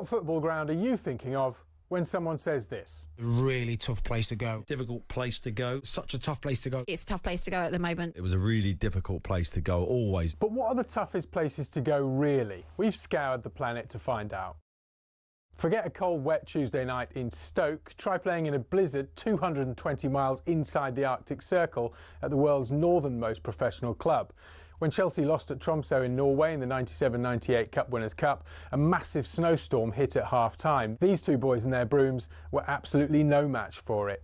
What football ground are you thinking of when someone says this? Really tough place to go. Difficult place to go. Such a tough place to go. It's a tough place to go at the moment. It was a really difficult place to go, always. But what are the toughest places to go, really? We've scoured the planet to find out. Forget a cold, wet Tuesday night in Stoke. Try playing in a blizzard 220 miles inside the Arctic Circle at the world's northernmost professional club. When Chelsea lost at Tromsø in Norway in the 97-98 Cup Winners' Cup, a massive snowstorm hit at half-time. These two boys and their brooms were absolutely no match for it.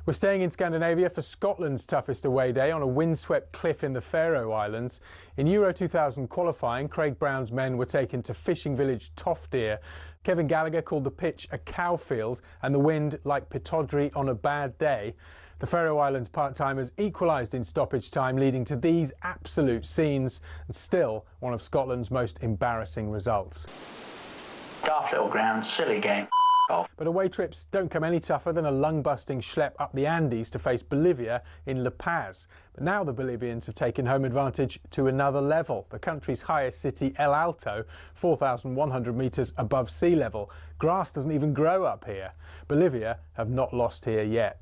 We're staying in Scandinavia for Scotland's toughest away day on a windswept cliff in the Faroe Islands. In Euro 2000 qualifying, Craig Brown's men were taken to fishing village Toftir. Kevin Gallagher called the pitch a cowfield and the wind like Pittodrie on a bad day. The Faroe Islands part-timers equalised in stoppage time, leading to these absolute scenes, and still one of Scotland's most embarrassing results. Daft little ground, silly game. But away trips don't come any tougher than a lung-busting schlep up the Andes to face Bolivia in La Paz. But now the Bolivians have taken home advantage to another level. The country's highest city, El Alto, 4,100 metres above sea level. Grass doesn't even grow up here. Bolivia have not lost here yet.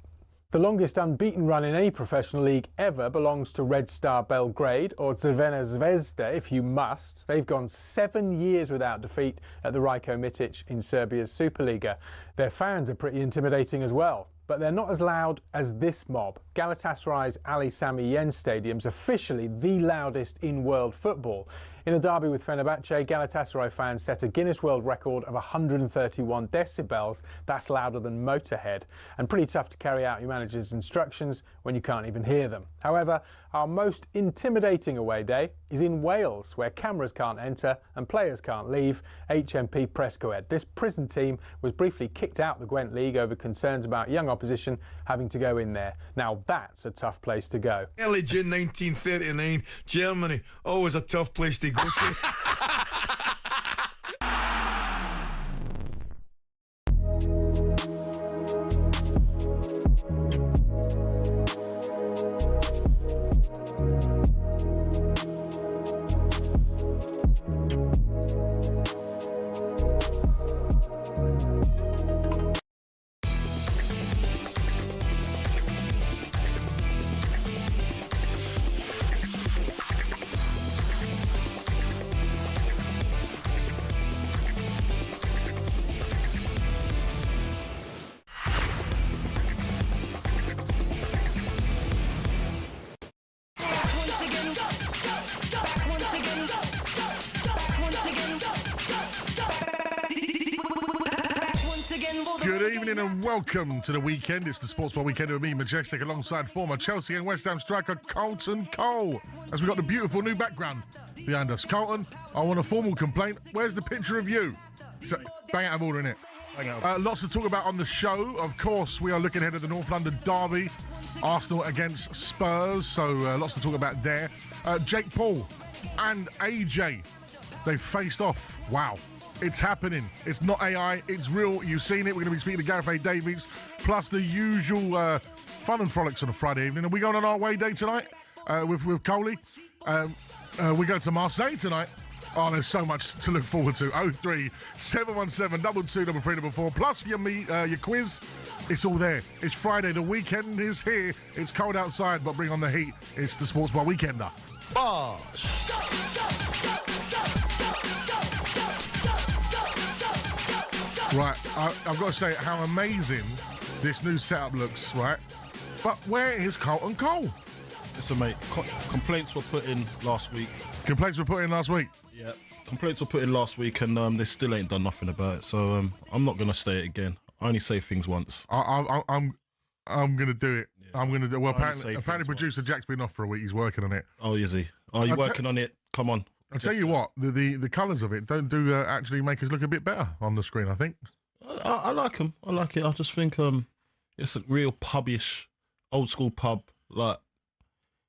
The longest unbeaten run in any professional league ever belongs to Red Star Belgrade, or Crvena Zvezda if you must. They've gone 7 years without defeat at the Rajko Mitic in Serbia's Superliga. Their fans are pretty intimidating as well, but they're not as loud as this mob. Galatasaray's Ali Sami Yen Stadium's officially the loudest in world football. In a derby with Fenerbahce, Galatasaray fans set a Guinness World Record of 131 decibels. That's louder than Motorhead, and pretty tough to carry out your manager's instructions when you can't even hear them. However, our most intimidating away day is in Wales, where cameras can't enter and players can't leave. HMP Prescoed. This prison team was briefly kicked out the Gwent League over concerns about young opposition having to go in there. Now that's a tough place to go. Early June 1939, Germany, always a tough place to go to. Good evening and welcome to the weekend. It's the Sports Bar Weekend with me, Majestic, alongside former Chelsea and West Ham striker Carlton Cole. As we got the beautiful new background behind us. Carlton, I want a formal complaint. Where's the picture of you? So, bang out of order, innit? Lots to talk about on the show. Of course, we are looking ahead at the North London derby. Arsenal against Spurs, so lots to talk about there. Jake Paul and AJ, they faced off. Wow. It's happening. It's not AI. It's real. You've seen it. We're going to be speaking to Gareth Davies, plus the usual fun and frolics on a Friday evening. Are we going on our way day tonight with Coley? We go to Marseille tonight. Oh, there's so much to look forward to. 03 717 22 33 plus your quiz. It's all there. It's Friday. The weekend is here. It's cold outside, but bring on the heat. It's the Sports Bar Weekender. Bosh! Right, I've got to say how amazing this new setup looks, right? But where is Carlton Cole? Listen, mate, complaints were put in last week. Complaints were put in last week? Yeah, complaints were put in last week and they still ain't done nothing about it. So I'm not going to say it again. I only say things once. I'm going to do it. Yeah. I'm going to do it. Well, apparently producer Jack's been off for a week. He's working on it. Oh, is he? Are you working on it? Come on. I'll tell you what, the colours of it don't actually make us look a bit better on the screen, I think. I like them. I like it. I just think it's a real pub-ish, old school pub. Like,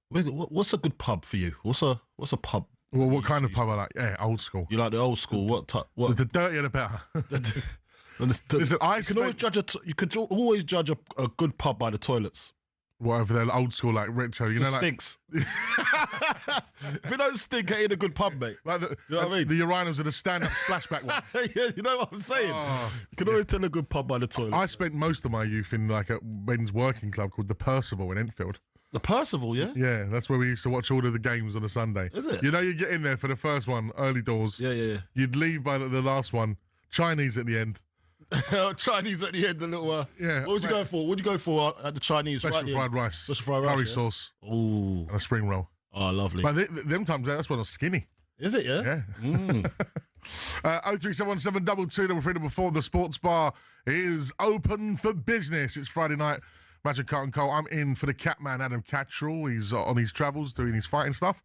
what's a good pub for you? What's a pub? Well, what kind of pub I like? Yeah, old school. You like the old school? What? The dirtier the better. Listen, you can always judge a good pub by the toilets. whatever they're old school, like retro. You know, like stinks. If it don't stink, it ain't a good pub, mate. Like Do you know what I mean? The urinals are the stand-up splashback ones. Yeah, you know what I'm saying? You can always tell a good pub by the toilet. I spent most of my youth in like a men's working club called the Percival in Enfield. The Percival, yeah? Yeah, that's where we used to watch all of the games on a Sunday. Is it? You know, you get in there for the first one, early doors. Yeah. You'd leave by the last one, Chinese at the end. Chinese at the end, the little. Yeah. What would you go for? What would you go for at the Chinese? Special right fried rice. Special fried rice. Curry yeah? sauce. Ooh. And a spring roll. Oh, lovely. But them times, that's when I was skinny. Is it, yeah? Yeah. 0371722 before the sports bar is open for business. It's Friday night. Majestic Carlton Cole. I'm in for the Catman, Adam Cattrall. He's on his travels doing his fighting stuff.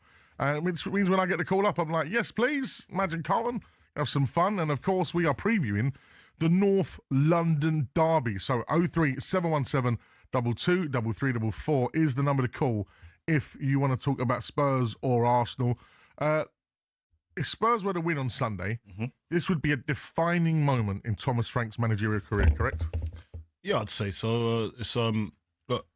Which means when I get the call up, I'm like, yes, please, Majestic Carlton. Have some fun. And of course, we are previewing the North London Derby. So 03717 223344 is the number to call if you want to talk about Spurs or Arsenal. If Spurs were to win on Sunday, this would be a defining moment in Thomas Frank's managerial career, correct? Yeah, I'd say so. It's look,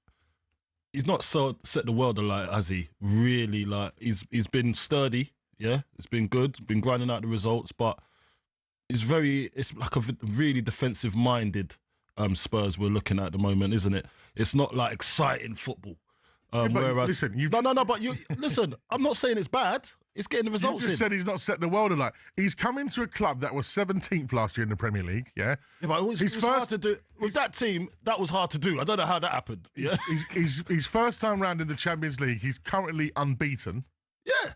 he's not set the world alight, has he? Really, like he's been sturdy. Yeah, it's been good. Been grinding out the results, but it's like a really defensive minded Spurs we're looking at the moment, isn't it? It's not like exciting football. Whereas, listen, no, but you listen. I'm not saying it's bad. It's getting the results. You just said he's not set the world alight. He's come into a club that was 17th last year in the Premier League. Yeah, but it was hard to do with that team. That was hard to do. I don't know how that happened. Yeah, his first time round in the Champions League. He's currently unbeaten. Yeah,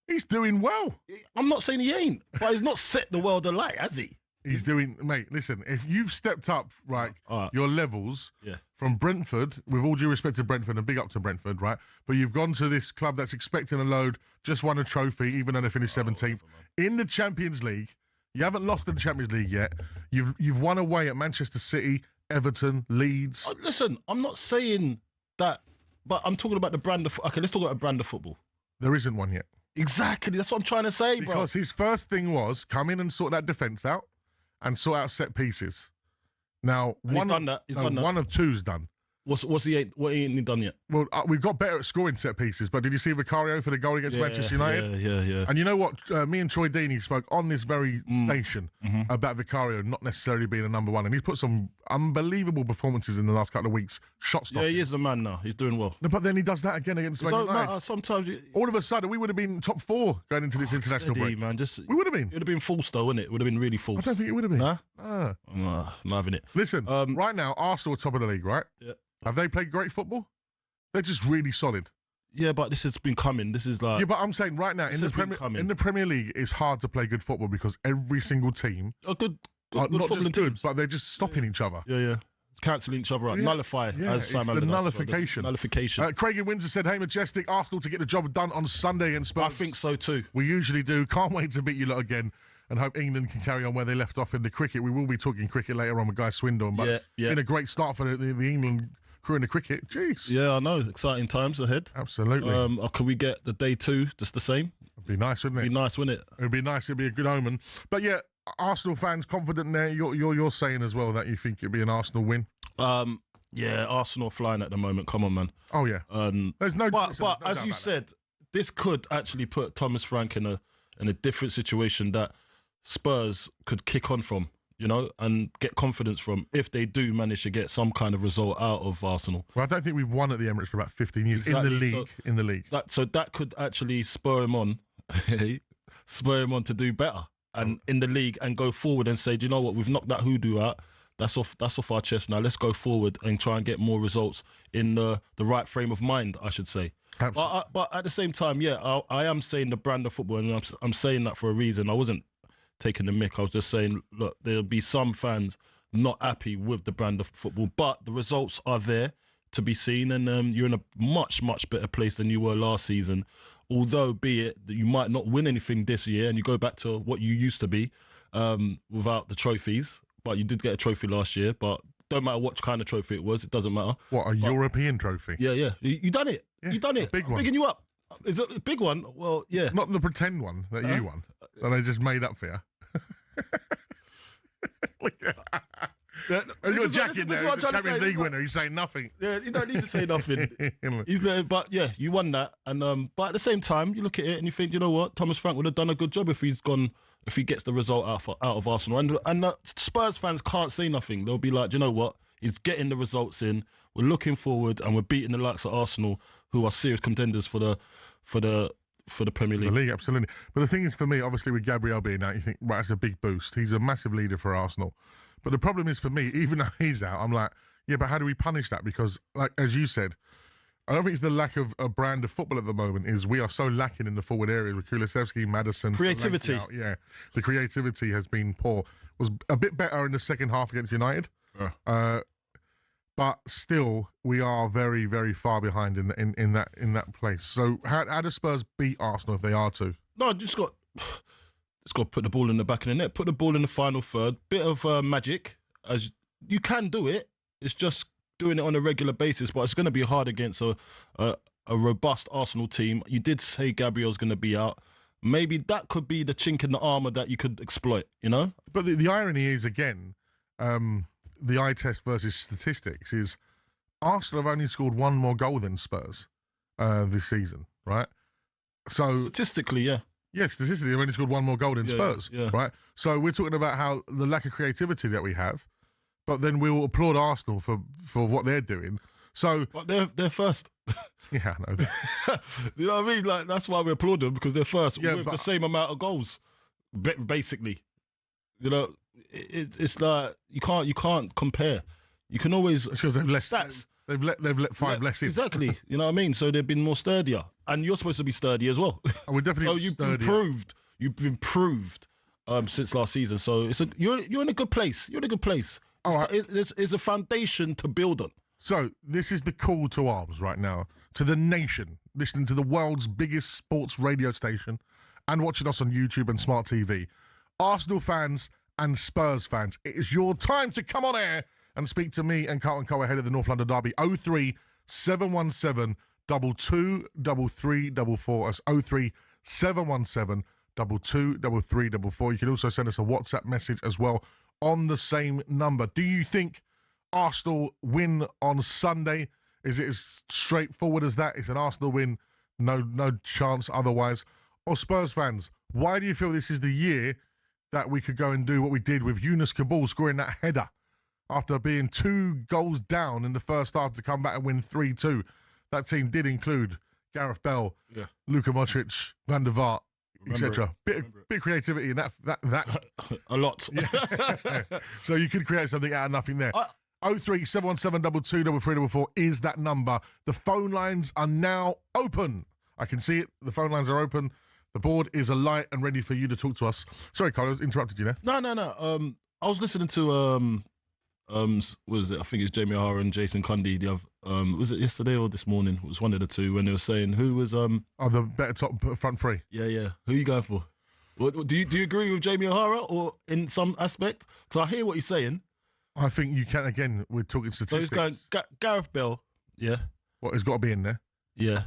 he's doing well. I'm not saying he ain't, but he's not set the world alight, has he? He's doing, mate, listen, if you've stepped up, right, your levels from Brentford, with all due respect to Brentford and big up to Brentford, right, but you've gone to this club that's expecting a load, just won a trophy, even though they finished 17th. In the Champions League, you haven't lost in the Champions League yet. You've won away at Manchester City, Everton, Leeds. Listen, I'm not saying that, but I'm talking about the brand of, okay, let's talk about a brand of football. There isn't one yet. Exactly, that's what I'm trying to say, bro. Because his first thing was come in and sort that defence out. And sort out set pieces. Now, he's done that. One of two's done. What ain't he done yet? Well, we've got better at scoring set pieces, but did you see Vicario for the goal against Manchester United? Yeah. And you know what? Me and Troy Deeney spoke on this very station about Vicario not necessarily being a number one, and he's put some unbelievable performances in the last couple of weeks. Shot stopping. Yeah, he is the man now. He's doing well. No, but then he does that again against Man United. Sometimes all of a sudden, we would have been top 4 going into this international break. Man, we would have been. It would have been false, though, wouldn't it? It would have been really false. I don't think it would have been. Nah? Nah. I'm not having it. Listen, right now, Arsenal are top of the league, right? Yeah. Have they played great football? They're just really solid. Yeah, but this has been coming. This is like... Yeah, but I'm saying right now, in the Premier League, it's hard to play good football because every single team... good not just good, teams. but they're just stopping each other. Yeah. Cancelling each other out. Yeah. Nullify, as Sam it's the nullification. Nullification. Craig in Windsor said, hey, Majestic, Arsenal to get the job done on Sunday against Spurs. I think so too. We usually do. Can't wait to beat you lot again and hope England can carry on where they left off in the cricket. We will be talking cricket later on with Guy Swindon, but been a great start for the England crew in the cricket. Jeez. Yeah, I know. Exciting times ahead. Absolutely. Can we get the day 2 just the same? It'd be nice, wouldn't it? It'd be nice, wouldn't it? It'd be nice. It'd be a good omen. But yeah, Arsenal fans confident there. You're saying as well that you think it'd be an Arsenal win. Yeah, Arsenal flying at the moment. Come on, man. Oh yeah. There's no. But as you said, this could actually put Thomas Frank in a different situation that Spurs could kick on from, you know, and get confidence from if they do manage to get some kind of result out of Arsenal. Well, I don't think we've won at the Emirates for about 15 years in the league. So that could actually spur him on to do better and in the league and go forward and say, do you know what, we've knocked that hoodoo out. That's off our chest now. Let's go forward and try and get more results in the right frame of mind, I should say. But at the same time, I am saying the brand of football, and I'm saying that for a reason. I wasn't taking the mick. I was just saying, look, there'll be some fans not happy with the brand of football, but the results are there to be seen, and you're in a much, much better place than you were last season. Although, be it that you might not win anything this year, and you go back to what you used to be without the trophies. But you did get a trophy last year, but don't matter what kind of trophy it was, it doesn't matter. What, European trophy? Yeah. You done it. Yeah, you done it. Big one. Bigging you up. Is it a big one? Well, yeah. Not the pretend one that you won, that I just made up for you. He's got a jacket there. He's a Champions League winner. He's saying nothing. Yeah, you don't need to say nothing. He's there, but yeah, you won that. And but at the same time, you look at it and you think, you know what, Thomas Frank would have done a good job if he gets the result out of Arsenal. And Spurs fans can't say nothing. They'll be like, you know what, he's getting the results in. We're looking forward and we're beating the likes of Arsenal, who are serious contenders for the Premier League. The league, absolutely. But the thing is, for me, obviously, with Gabriel being out, you think, right, that's a big boost. He's a massive leader for Arsenal. But the problem is, for me, even though he's out, I'm like, yeah, but how do we punish that? Because, like, as you said, I don't think it's the lack of a brand of football at the moment. Is we are so lacking in the forward areas with Kulusevski, Maddison. Creativity. Yeah, the creativity has been poor. Was a bit better in the second half against United. But still, we are very, very far behind in that place. So, how do Spurs beat Arsenal if they are to? No, just got to put the ball in the back of the net, put the ball in the final third. Bit of magic, as you can do it. It's just doing it on a regular basis, but it's going to be hard against a robust Arsenal team. You did say Gabriel's going to be out. Maybe that could be the chink in the armour that you could exploit. You know. But the irony is again. The eye test versus statistics is Arsenal have only scored one more goal than Spurs this season, right? So statistically, yeah. Yeah, statistically, they've only scored one more goal than Spurs, right? So we're talking about how the lack of creativity that we have, but then we'll applaud Arsenal for what they're doing. So but they're first. Yeah, I know. You know what I mean? Like that's why we applaud them, because they're first with the same amount of goals, basically. You know. It's like you can't compare. You can always because they've less stats. They've let five less in. Exactly. You know what I mean? So they've been more sturdier, and you're supposed to be sturdy as well. We're definitely so you've improved. You've improved since last season. So you're in a good place. You're in a good place. All right. It's a foundation to build on. So this is the call to arms right now to the nation, listening to the world's biggest sports radio station, and watching us on YouTube and smart TV. Arsenal fans and Spurs fans, it is your time to come on air and speak to me and Carlton Cole ahead of the North London derby. 03 717 223344. That's 03 717 223344. You can also send us a WhatsApp message as well on the same number. Do you think Arsenal win on Sunday? Is it as straightforward as that? It's an Arsenal win, no chance otherwise. Or Spurs fans, why do you feel this is the year that we could go and do what we did with Yunus Kabul scoring that header after being 2 goals down in the first half to come back and win 3-2? That team did include Gareth Bale, Luka Modric, Van der Vaart, etc. Bit of creativity in that. A lot. Yeah. So you could create something out of nothing there. 03 717 223344 is that number. The phone lines are now open. I can see it. The phone lines are open. The board is alight and ready for you to talk to us. Sorry, Carlos, interrupted you there. No. I was listening to was it? I think it's Jamie O'Hara and Jason Cundy. Was it yesterday or this morning? It was one of the two when they were saying who was the better top front three. Yeah. Who are you going for? Do you agree with Jamie O'Hara or in some aspect? Because I hear what you're saying. I think you can. Again, we're talking statistics. So he's going Gareth Bale. Yeah. What, he's got to be in there? Yeah.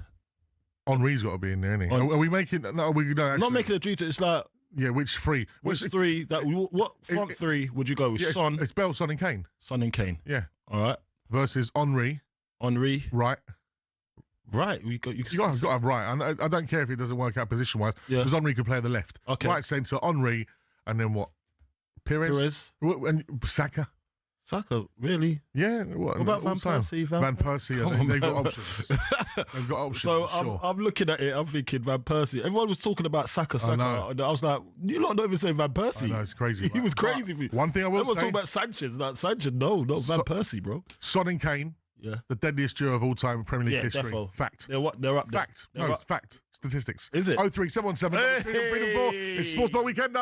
Henri's got to be in there, isn't he? Are we making... No, we don't actually... Not making a dream. It's like... Yeah, which three? Which three? What front three would you go with? Son? It's Bale, Son and Kane. Son and Kane. Yeah. All right. Versus Henri. Right. You've got to have right. I don't care if it doesn't work out position-wise, because Henri could play the left. Okay. Right centre, Henri, and then what? Perez. And Saka. Saka, really? Yeah. What about Van Persie? Van Persie, they've got options. They've got options. So sure. I'm looking at it, I'm thinking Van Persie. Everyone was talking about Saka. And I was like, you lot don't even say Van Persie. I know, it's crazy. He was crazy. One thing I will say. Everyone's talking about Sanchez. Like, Sanchez, no, not Van Persie, bro. Son and Kane. Yeah. The deadliest duo of all time in Premier League history. Defo. Fact. They're up there. Fact. Fact. Statistics. Is it? 03 717 334. It's Sports Bar Weekend.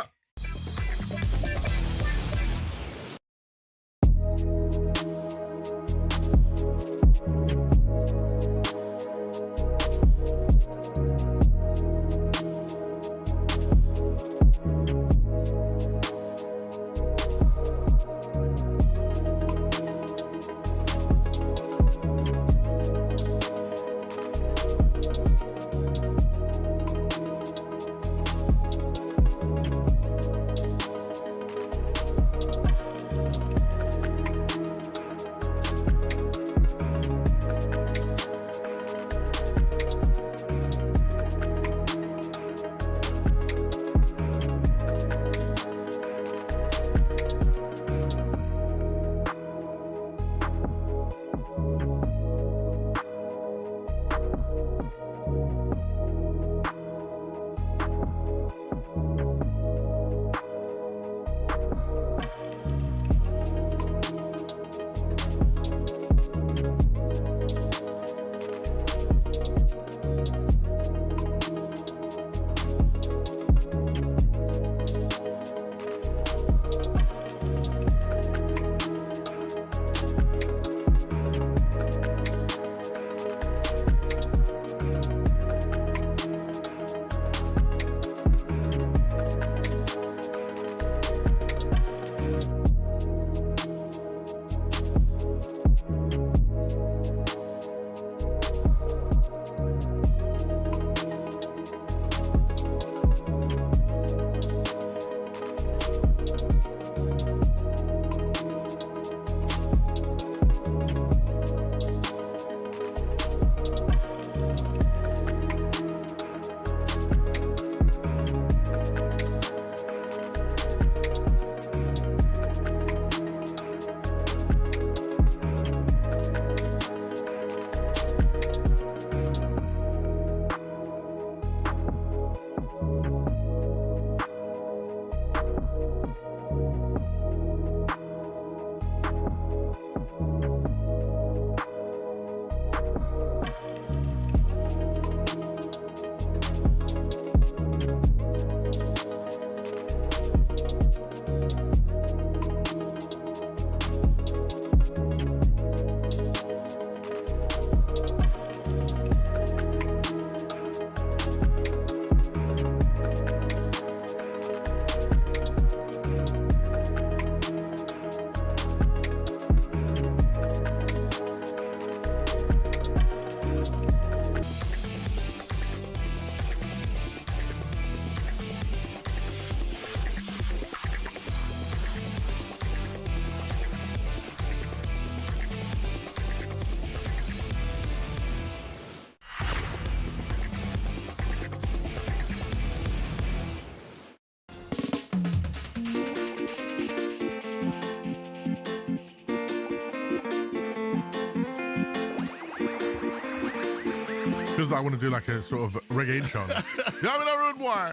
Feels like I want to do like a sort of reggae intro. Yeah, I'm in a rude boy.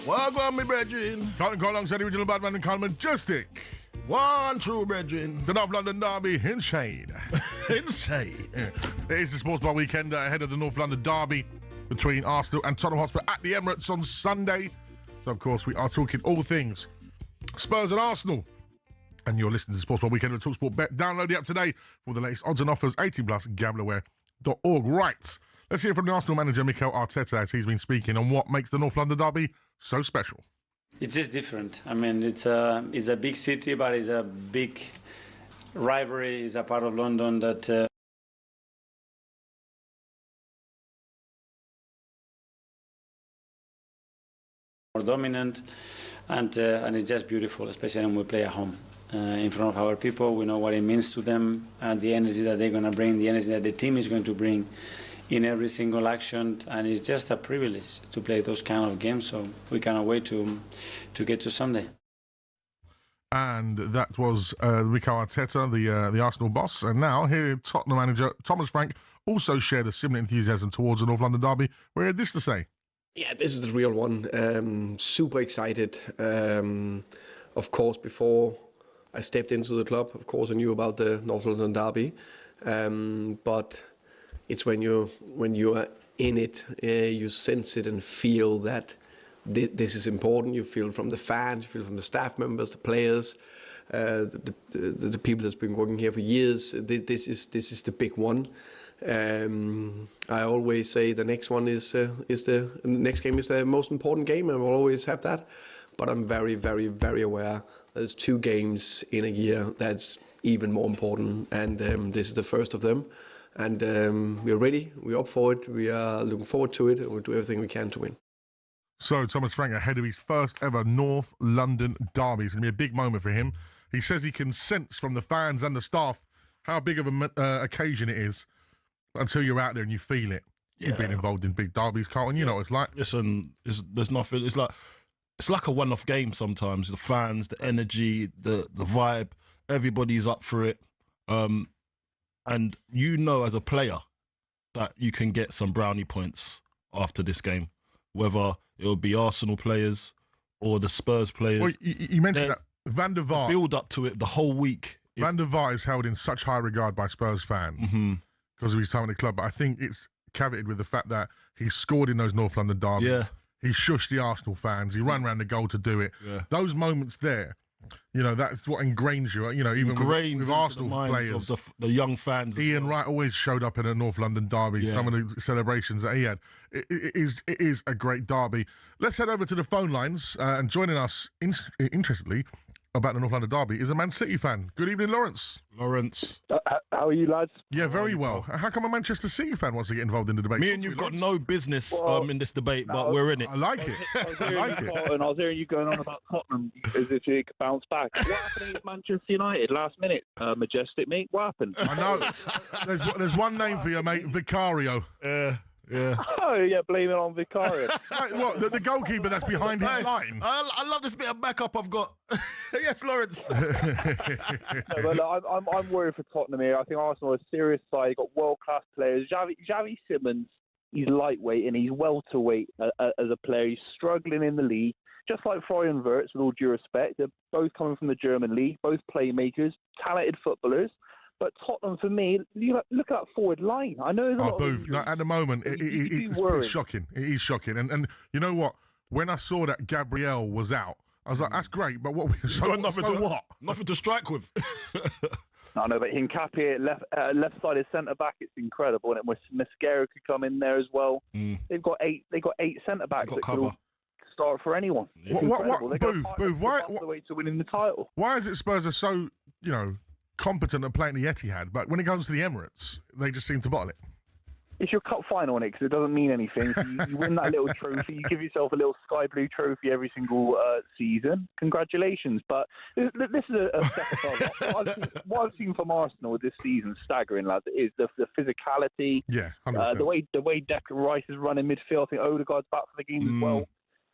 Welcome, me brethren. Carlton Cole alongside the original Badman and Carl Majestic. One true brethren. The North London Derby in shade. In shade. It is the Sports Bar weekend ahead of the North London Derby between Arsenal and Tottenham Hotspur at the Emirates on Sunday. So, of course, we are talking all things Spurs and Arsenal. And you're listening to Sports Bar Weekend with talkSPORT Bet. Download the app today for the latest odds and offers. 18 plus, gamblerware.org. Right. Let's hear from the Arsenal manager, Mikel Arteta, as he's been speaking on what makes the North London Derby so special. It's just different. I mean, it's a big city, but it's a big rivalry. It's a part of London that more dominant, and it's just beautiful, especially when we play at home in front of our people. We know what it means to them, and the energy that they're going to bring, the energy that the team is going to bring in every single action, and it's just a privilege to play those kind of games. So we cannot wait to get to Sunday. And that was Mikel Arteta, the Arsenal boss. And now here, Tottenham manager Thomas Frank also shared a similar enthusiasm towards the North London Derby, where he had this to say. Yeah, this is the real one. Super excited. Of course, before I stepped into the club, of course, I knew about the North London Derby. But it's when you are in it, you sense it and feel that this is important. You feel from the fans, you feel from the staff members, the players, the people that's been working here for years. This is the big one. I always say the next one is the next game is the most important game, and we'll always have that. But I'm very, very, very aware there's 2 games in a year that's even more important, and this is the first of them. And we're ready, we're up for it, we are looking forward to it, and we'll do everything we can to win. So Thomas Frank ahead of his first ever North London Derby. It's going to be a big moment for him. He says he can sense from the fans and the staff how big of an occasion it is until you're out there and you feel it. Yeah. You've been involved in big derbies, Carlton, you know what it's like. Listen, there's nothing, it's like a one-off game sometimes. The fans, the energy, the vibe, everybody's up for it. And you know as a player that you can get some brownie points after this game, whether it'll be Arsenal players or the Spurs players. Well, you mentioned that Van der Vaart. Build up to it the whole week. Van der Vaart is held in such high regard by Spurs fans because of his time in the club, but I think it's caveated with the fact that he scored in those North London derbies. Yeah. He shushed the Arsenal fans. He ran around the goal to do it. Yeah. Those moments there, you know, that's what ingrains you. You know, even with Arsenal players, of the young fans. Ian Wright always showed up in a North London derby. Yeah. Some of the celebrations that he had. It is a great derby. Let's head over to the phone lines and joining us, interestedly, about the North London derby is a Man City fan. Good evening, Lawrence. Lawrence. How are you, lads? Yeah, very well. How come a Manchester City fan wants to get involved in the debate? Me and you've got no business in this debate, but we're in it. I like it. I like it. I was hearing you going on about Tottenham as if you could bounce back. What happened with Manchester United last minute? Majestic, mate. What happened? I know. There's one name for you, mate. Vicario. Yeah. Oh, yeah, blame it on Vicario. What, the goalkeeper that's behind his line? I love this bit of backup I've got. Yes, Lawrence. I'm worried for Tottenham here. I think Arsenal are a serious side. They've got world-class players. Xavi Simons, he's lightweight and he's welterweight as a player. He's struggling in the league. Just like Florian Wirtz, with all due respect. They're both coming from the German league, both playmakers, talented footballers. But Tottenham, for me, look at that forward line. I know there's a lot of injuries. At the moment, it's shocking. It is shocking. And you know what? When I saw that Gabriel was out, I was like, that's great, but what? Nothing to strike with. No, but Hincapié, left-sided centre-back, it's incredible. And Mascara could come in there as well. They've got eight centre-backs that could all start for anyone. Booth, why? The way to winning the title. Why is it Spurs are so, competent at playing the Etihad, but when it comes to the Emirates, they just seem to bottle it? It's your cup final, Nick, because it doesn't mean anything. So you win that little trophy, you give yourself a little sky blue trophy every single season. Congratulations. But this is a step above. What I've seen from Arsenal this season, staggering, lads, is the physicality. Yeah, the way Declan Rice is running midfield. I think Odegaard's back for the game as well.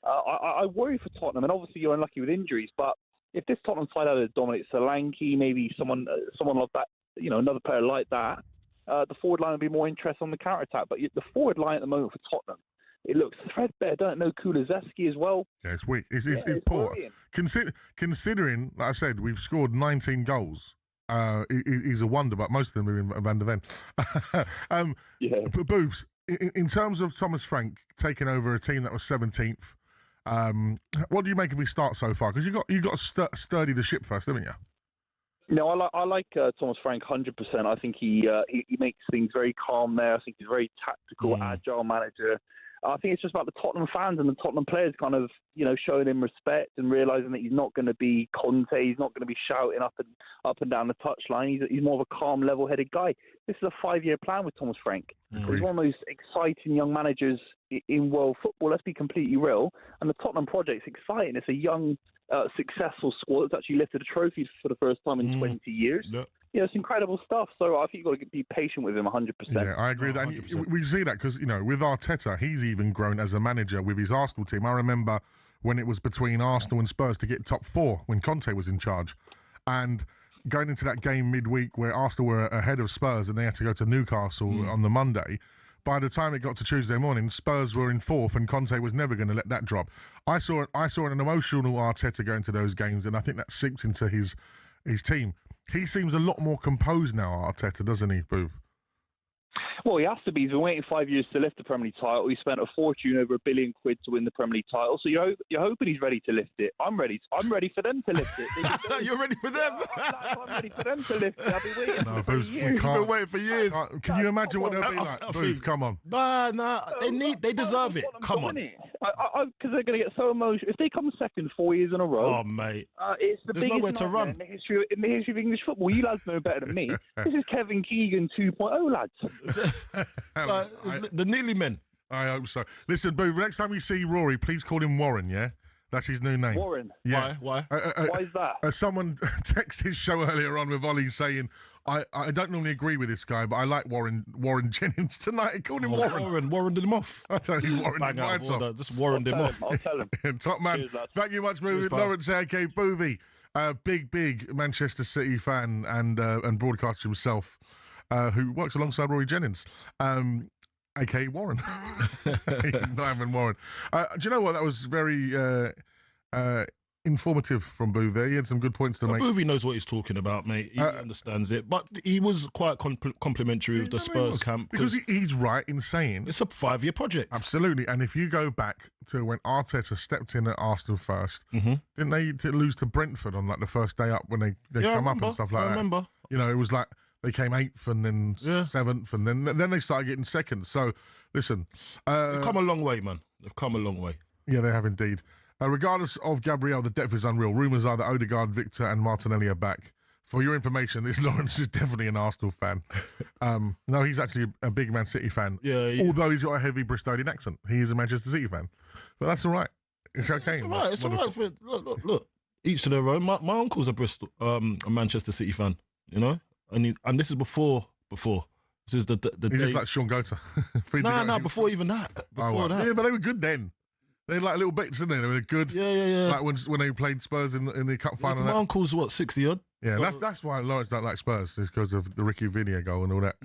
I worry for Tottenham, and obviously you're unlucky with injuries, but if this Tottenham side had a Dominic Solanke, maybe someone like that, another player like that, the forward line will be more interest on the counter-attack. But the forward line at the moment for Tottenham, it looks threadbare. Don't know Kulusevski as well. Yeah, it's weak. It's poor. Worrying. Considering, like I said, we've scored 19 goals. He's a wonder, but most of them are in Van der Ven. But Booths, in terms of Thomas Frank taking over a team that was 17th, what do you make of his start so far? Because you got to sturdy the ship first, haven't you? No, I like Thomas Frank 100%. I think he makes things very calm there. I think he's a very tactical, agile manager. I think it's just about the Tottenham fans and the Tottenham players kind of, showing him respect and realising that he's not going to be Conte. He's not going to be shouting up and down the touchline. He's more of a calm, level-headed guy. This is a 5-year plan with Thomas Frank. He's one of those exciting young managers in world football. Let's be completely real. And the Tottenham project's exciting. It's a young, successful squad that's actually lifted a trophy for the first time in 20 years. Yep. It's incredible stuff. So I think you've got to be patient with him 100%. Yeah, I agree with that. And we see that because, with Arteta, he's even grown as a manager with his Arsenal team. I remember when it was between Arsenal and Spurs to get top 4 when Conte was in charge. And going into that game midweek where Arsenal were ahead of Spurs and they had to go to Newcastle on the Monday, by the time it got to Tuesday morning, Spurs were in 4th and Conte was never going to let that drop. I saw an emotional Arteta go into those games, and I think that sinks into his team. He seems a lot more composed now, Arteta, doesn't he, Booth? Well, he has to be. He's been waiting 5 years to lift the Premier League title. He spent a fortune, over £1 billion, to win the Premier League title. So you're hoping he's ready to lift it. I'm ready for them to lift it. You're ready for them? I'm ready for them to lift it. I've been waiting for years. You've been waiting for years. Can you imagine what they'll be like? Booth, come on. Nah. They deserve it. Come on. Because they're going to get so emotional. If they come second 4 years in a row, oh mate, it's the There's biggest nowhere to run in the history of English football. You lads know better than me. This is Kevin Keegan 2.0, lads. The nearly men. I hope so. Listen, Boo, next time you see Rory, please call him Warren, yeah? That's his new name. Warren? Yeah. Why? Why is that? Someone texted his show earlier on with Ollie saying, I don't normally agree with this guy, but I like Warren Jennings tonight. He called him Warren. Warrened him off. I tell you, Warren just warrened him off. I'll tell him. Top man. Cheers, thank you much, Boo. Lawrence A.K. Boovy, big Manchester City fan and broadcaster himself, who works alongside Rory Jennings. A.K. Warren. He's not having Warren. Do you know what? That was very informative from Boo there. He had some good points to make. Boovy knows what he's talking about, mate. He understands it. But he was quite complimentary with the Spurs camp. Because he's right in saying it's a 5-year project. Absolutely. And if you go back to when Arteta stepped in at Arsenal first, didn't they lose to Brentford on like the first day up when they come up and stuff like that? I remember. It was like they came 8th and then 7th and then they started getting 2nd. So, listen. They've come a long way, man. They've come a long way. Yeah, they have indeed. Regardless of Gabriel, the depth is unreal. Rumours are that Odegaard, Victor and Martinelli are back. For your information, this Lawrence is definitely an Arsenal fan. No, he's actually a big Man City fan. Yeah, although he's got a heavy Bristolian accent. He is a Manchester City fan. But that's all right. It's okay. It's all right. Look. Each to their own. My uncle's a Manchester City fan, and this is before. This is the He's just like Sean Gota. No, before even that. Before that. Yeah, but they were good then. They had like little bits, didn't they? They were good. Yeah. Like when they played Spurs in the cup final. My uncle's 60 odd. Yeah, so that's why Lawrence don't like Spurs. It's because of the Ricky Vinia goal and all that.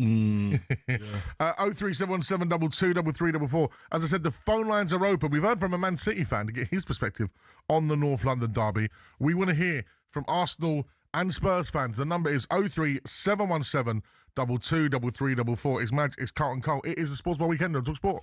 03717223344. As I said, the phone lines are open. We've heard from a Man City fan to get his perspective on the North London derby. We want to hear from Arsenal and Spurs fans. The number is 03717 223344. It's Carlton Cole. It is the Sports Bar Weekend on talkSPORT.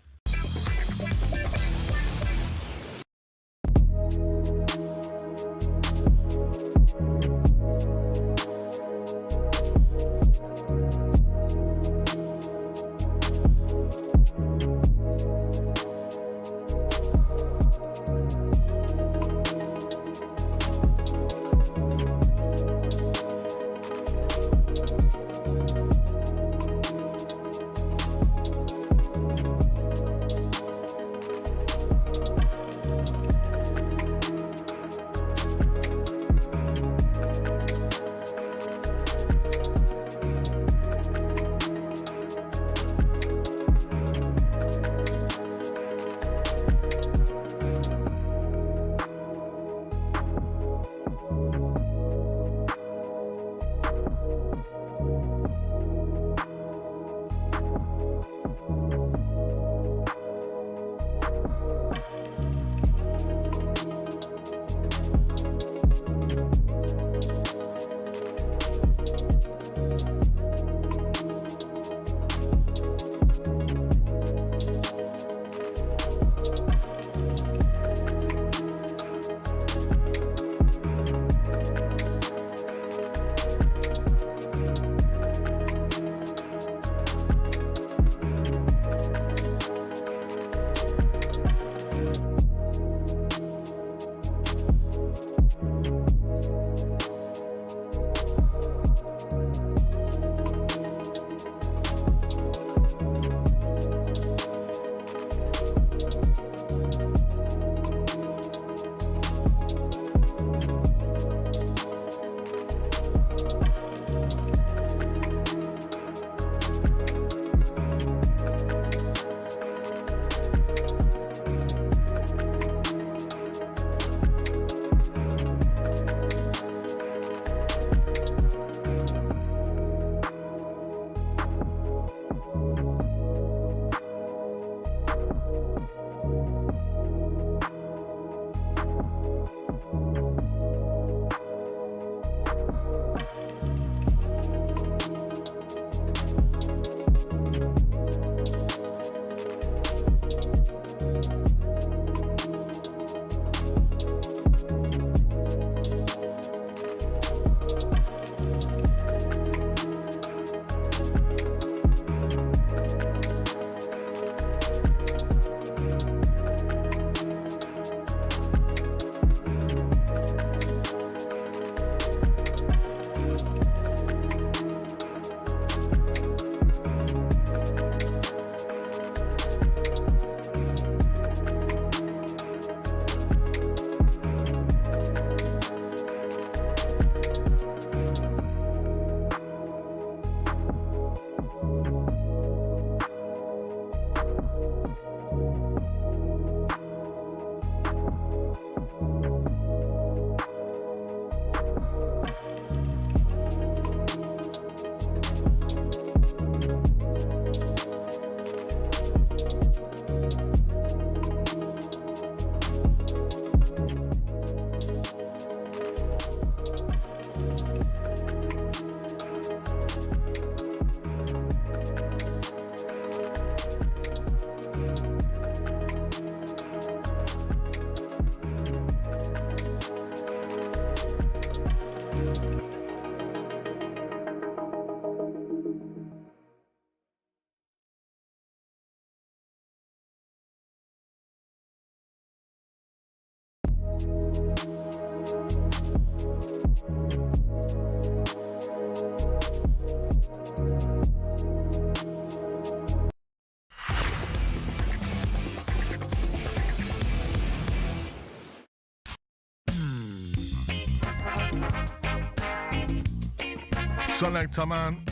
Selector, man.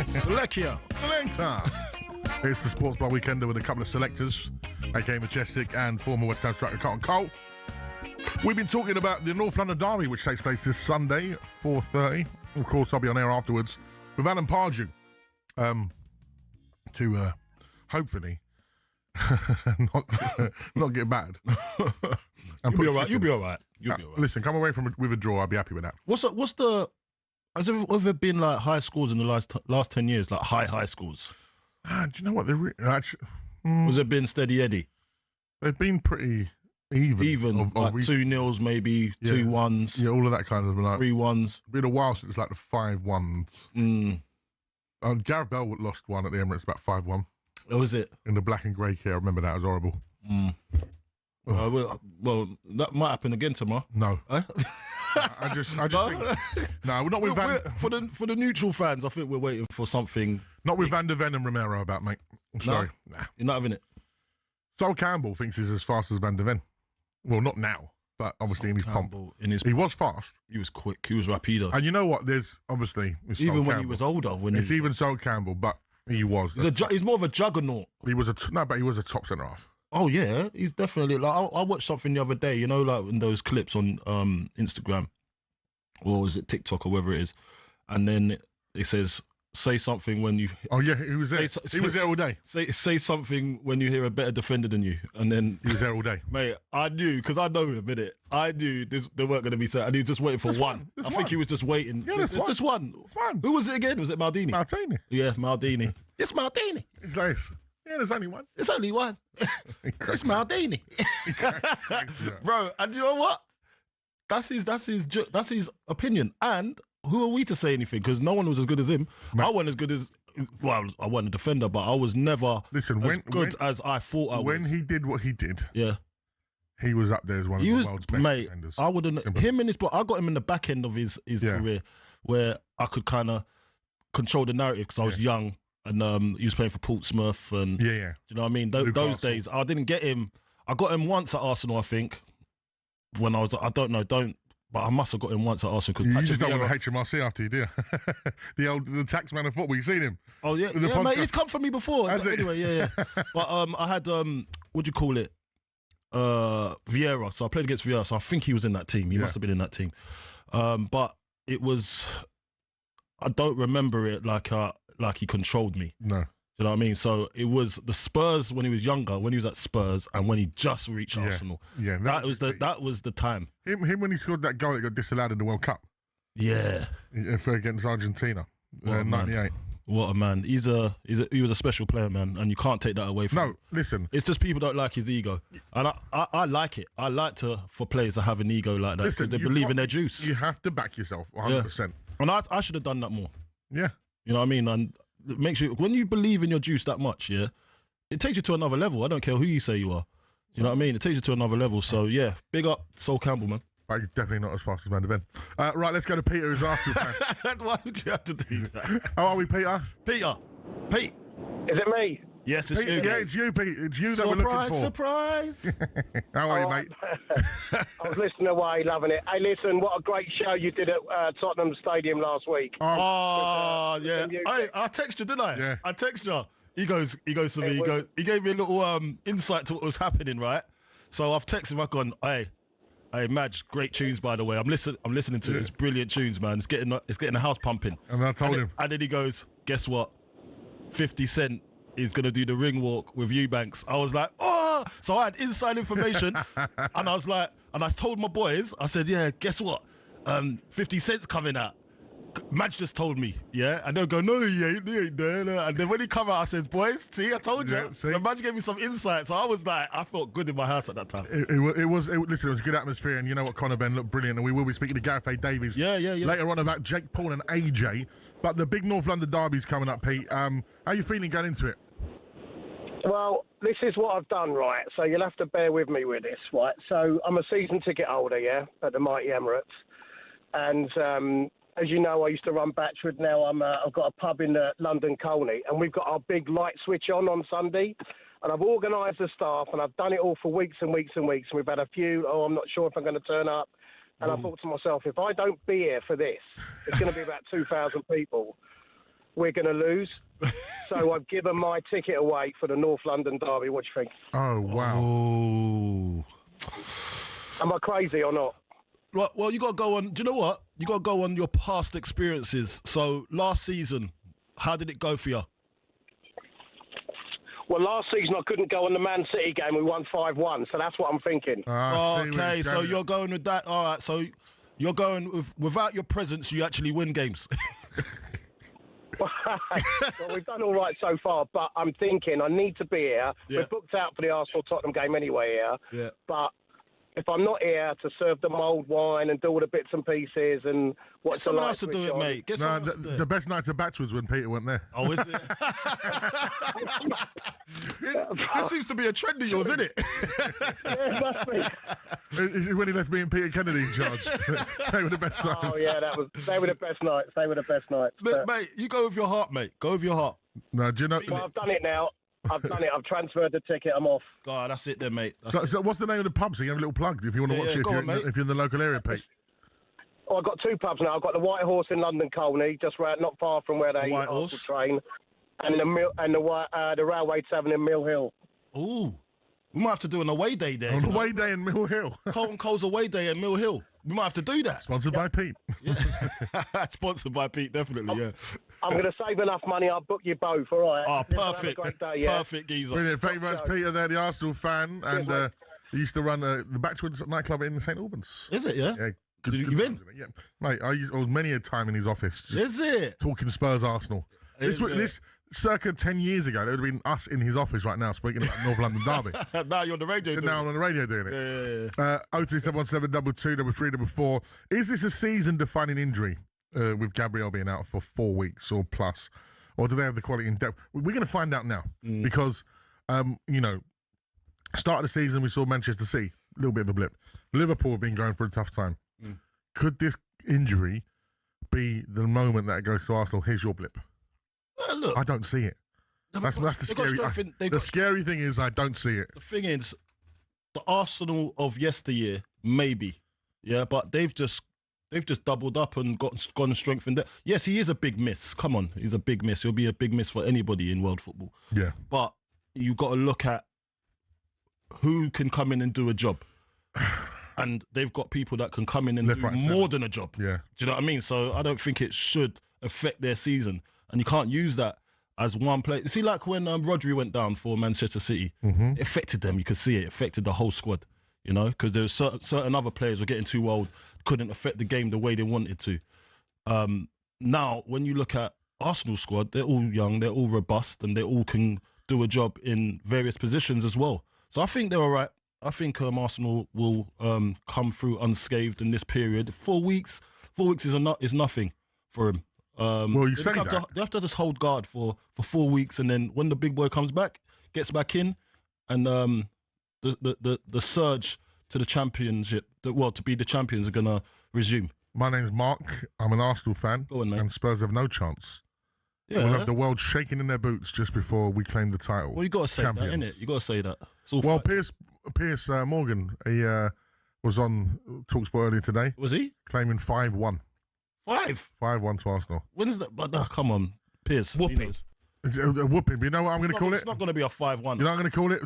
Selector. Selector. It's the Sports Bar Weekender with a couple of selectors, aka Majestic and former West Ham striker Carlton Cole. We've been talking about the North London Derby, which takes place this Sunday, 4:30. Of course, I'll be on air afterwards with Alan Pardew to hopefully not get bad. You'll be all right. You'll be all right. Listen, come away with a draw. I'll be happy with that. Has there ever been like high scores in the last 10 years, like high scores? Do you know what? Was it been steady Eddie? They've been pretty even like 2-0s, maybe 2-1s. Yeah, all of that kind of like 3-1s. It's been a while since like the 5-1s. Gareth Bell lost one at the Emirates, about 5-1. Oh, was it? In the black and grey kit, I remember that. It was horrible. Well, that might happen again tomorrow. No. I just think no, we're not with for the neutral fans. I think we're waiting for something. Not with Van der Ven and Romero about, mate. I'm sorry. Nah. You're not having it. Sol Campbell thinks he's as fast as Van der Ven. Well, not now, but obviously in his pomp. He was fast. He was quick. He was rapido. And you know what? There's obviously even when he was older. Even Sol Campbell, but he was. He's more of a juggernaut. He was but he was a top centre half. Oh yeah, he's definitely like. I watched something the other day. You know, like in those clips on Instagram, or is it TikTok or whatever it is, and then it says, "Say something when you." Oh yeah, he was there. He was there all day. Say something when you hear a better defender than you, and then he was there all day. Mate, I knew because I know him, innit? I knew they weren't going to be set, and he was just waiting for one. I think he was just waiting. Yeah, that's just one. Who was it again? Was it Maldini? Martini. Yeah, Maldini. It's Maldini. It's like, yeah, there's only one. It's only one. It's Maldini. Bro, and you know what? That's his opinion. And who are we to say anything? Because no one was as good as him. I wasn't as good as. Well, I wasn't a defender, but I was never good as I thought I was. When he did what he did, yeah, he was up there as one of the world's best defenders. I wouldn't. Him in his, but I got him in the back end of his career, where I could kind of control the narrative because I was young. And he was playing for Portsmouth, and do you know what I mean? Those days, I didn't get him. I got him once at Arsenal, I think. When I was, I don't know, but I must have got him once at Arsenal because you just don't want to HMRC after you, do you? the tax man of football. You seen him? Oh yeah, mate, he's come for me before. Anyway, yeah. But I had what do you call it? Vieira. So I played against Vieira. So I think he was in that team. He must have been in that team. But it was. I don't remember it like like he controlled me. No. Do you know what I mean? So it was the Spurs when he was younger, when he was at Spurs, and when he just reached Arsenal. Yeah, that was the time. Him when he scored that goal that got disallowed in the World Cup. Yeah, against Argentina, 98. What a man! He was a special player, man, and you can't take that away from him. No, listen. It's just people don't like his ego, and I like it. I like for players to have an ego like that because they believe in their juice. You have to back yourself 100%. And I should have done that more. Yeah. You know what I mean? And it makes you, when you believe in your juice that much, yeah, it takes you to another level. I don't care who you say you are. You know what I mean? It takes you to another level. So yeah, big up Sol Campbell, man. But you're definitely not as fast as Van de Ven. Right, let's go to Peter, who's Arsenal fan. Why would you have to do that? How are we, Peter? Pete. Is it me? Yes, it's Peter, you. Yeah, it's you, Pete. It's you that we're looking for. Surprise! How are you, mate? I was listening away, loving it. Hey, listen, what a great show you did at Tottenham Stadium last week. Oh, yeah. I texted you, didn't I? Yeah. I texted you. He goes to me. He gave me a little insight to what was happening, right? So I've texted him. I've gone, hey, Madge, great tunes, by the way. I'm listening to it. It's brilliant tunes, man. It's getting the house pumping. And I told him. And then he goes, guess what? 50 Cent is going to do the ring walk with Eubanks. I was like, oh! So I had inside information. And I was like, and I told my boys, I said, yeah, guess what? 50 Cent's coming out. Madge just told me, yeah? And they'll go, no, he ain't there. No. And then when he come out, I said, boys, see, I told you. So Madge gave me some insight. So I was like, I felt good in my house at that time. It was a good atmosphere. And you know what, Conor Ben looked brilliant. And we will be speaking to Gareth Davies later on about Jake Paul and AJ. But the big North London derby's coming up, Pete. How are you feeling going into it? Well, this is what I've done, right? So you'll have to bear with me with this, right? So I'm a season ticket holder, yeah, at the Mighty Emirates. And as you know, I used to run Batchwood. Now I've got a pub in London Colney, and we've got our big light switch on Sunday. And I've organised the staff, and I've done it all for weeks and weeks and weeks. And we've had a few, I'm not sure if I'm going to turn up. And I thought to myself, if I don't be here for this, it's going to be about 2,000 people. We're going to lose. So I've given my ticket away for the North London derby. What do you think? Oh, wow. Oh. Am I crazy or not? Right, well, you got to go on. Do you know what? You got to go on your past experiences. So last season, how did it go for you? Well, last season I couldn't go on the Man City game. We won 5-1, so that's what I'm thinking. Okay, so you're going with that. All right, so you're going without your presence, you actually win games. Well, we've done all right so far, but I'm thinking I need to be here. Yeah. We're booked out for the Arsenal-Tottenham game anyway here. Yeah. But if I'm not here to serve the mulled wine and do all the bits and pieces and watch someone else to do it, mate. Get someone else to do it. The best night to batch was when Peter went there. Oh, is it? This seems to be a trend of yours, isn't it? Yeah, it must be. When he left me and Peter Kennedy in charge. They were the best nights. Oh, yeah, they were the best nights. They were the best nights. Mate, you go with your heart, mate. Go with your heart. No, do you know? Well, I've done it now. I've done it. I've transferred the ticket. I'm off. God, that's it then, mate. So what's the name of the pub? So you have a little plug if you want to watch it if you're in the local area, Pete. Oh, I've got two pubs now. I've got the White Horse in London Colney, just not far from where they train, and the Railway Tavern in Mill Hill. Ooh, we might have to do an away day there. An away day in Mill Hill. Carlton Cole's away day at Mill Hill. We might have to do that. Sponsored by Pete. Yeah. Sponsored by Pete, definitely, yeah. I'm going to save enough money. I'll book you both, all right? Oh, perfect. Have a great day, yeah? Perfect, geezer. Brilliant. Thank you very much, Peter. There, the Arsenal fan. And he used to run the Batchwoods nightclub in St Albans. Is it, yeah? Yeah. You been? Yeah. Mate, I was many a time in his office. Is it? Talking Spurs Arsenal. This circa 10 years ago, there would have been us in his office right now speaking about North London derby. Now you're on the radio doing it. Now I'm on the radio doing it. Yeah. 03717 22 Is this a season-defining injury with Gabriel being out for 4 weeks or plus? Or do they have the quality in depth? We're going to find out now because, start of the season we saw Manchester City, a little bit of a blip. Liverpool have been going through a tough time. Could this injury be the moment that it goes to Arsenal? Here's your blip. Look, I don't see it. That's the scary. The scary thing is I don't see it. The thing is, the Arsenal of yesteryear, maybe, yeah, but they've just doubled up and gone and strengthened it. Yes, he is a big miss. Come on, he's a big miss. He'll be a big miss for anybody in world football. Yeah, but you've got to look at who can come in and do a job. And they've got people that can come in and do more than a job. Yeah. Do you know what I mean? So I don't think it should affect their season. and you can't use that as one player. See, like when Rodri went down for Manchester City, it affected them. You could see it affected the whole squad, you know, because there were certain other players were getting too old, couldn't affect the game the way they wanted to. Now, when you look at Arsenal squad, they're all young, they're all robust, and they all can do a job in various positions as well. So I think they're all right. I think Arsenal will come through unscathed in this period. 4 weeks is nothing for him. Well, you say that. They have to just hold guard for 4 weeks, and then when the big boy comes back, gets back in, and the surge to the championship, to be the champions, are going to resume. My name's Mark. I'm an Arsenal fan. Go on, mate. And Spurs have no chance. Yeah. We'll have the world shaking in their boots just before we claim the title. Well, you got to say Champions. that, innit? You got to say that. Well, Piers Morgan, he was on talkSPORT earlier today. Was he? Claiming 5-1. 5-1 to Arsenal. When is that? But come on, Piers. Whooping. It's a whooping, but you know what I'm going to call it? It's not going to be a 5-1. You know what I'm going to call it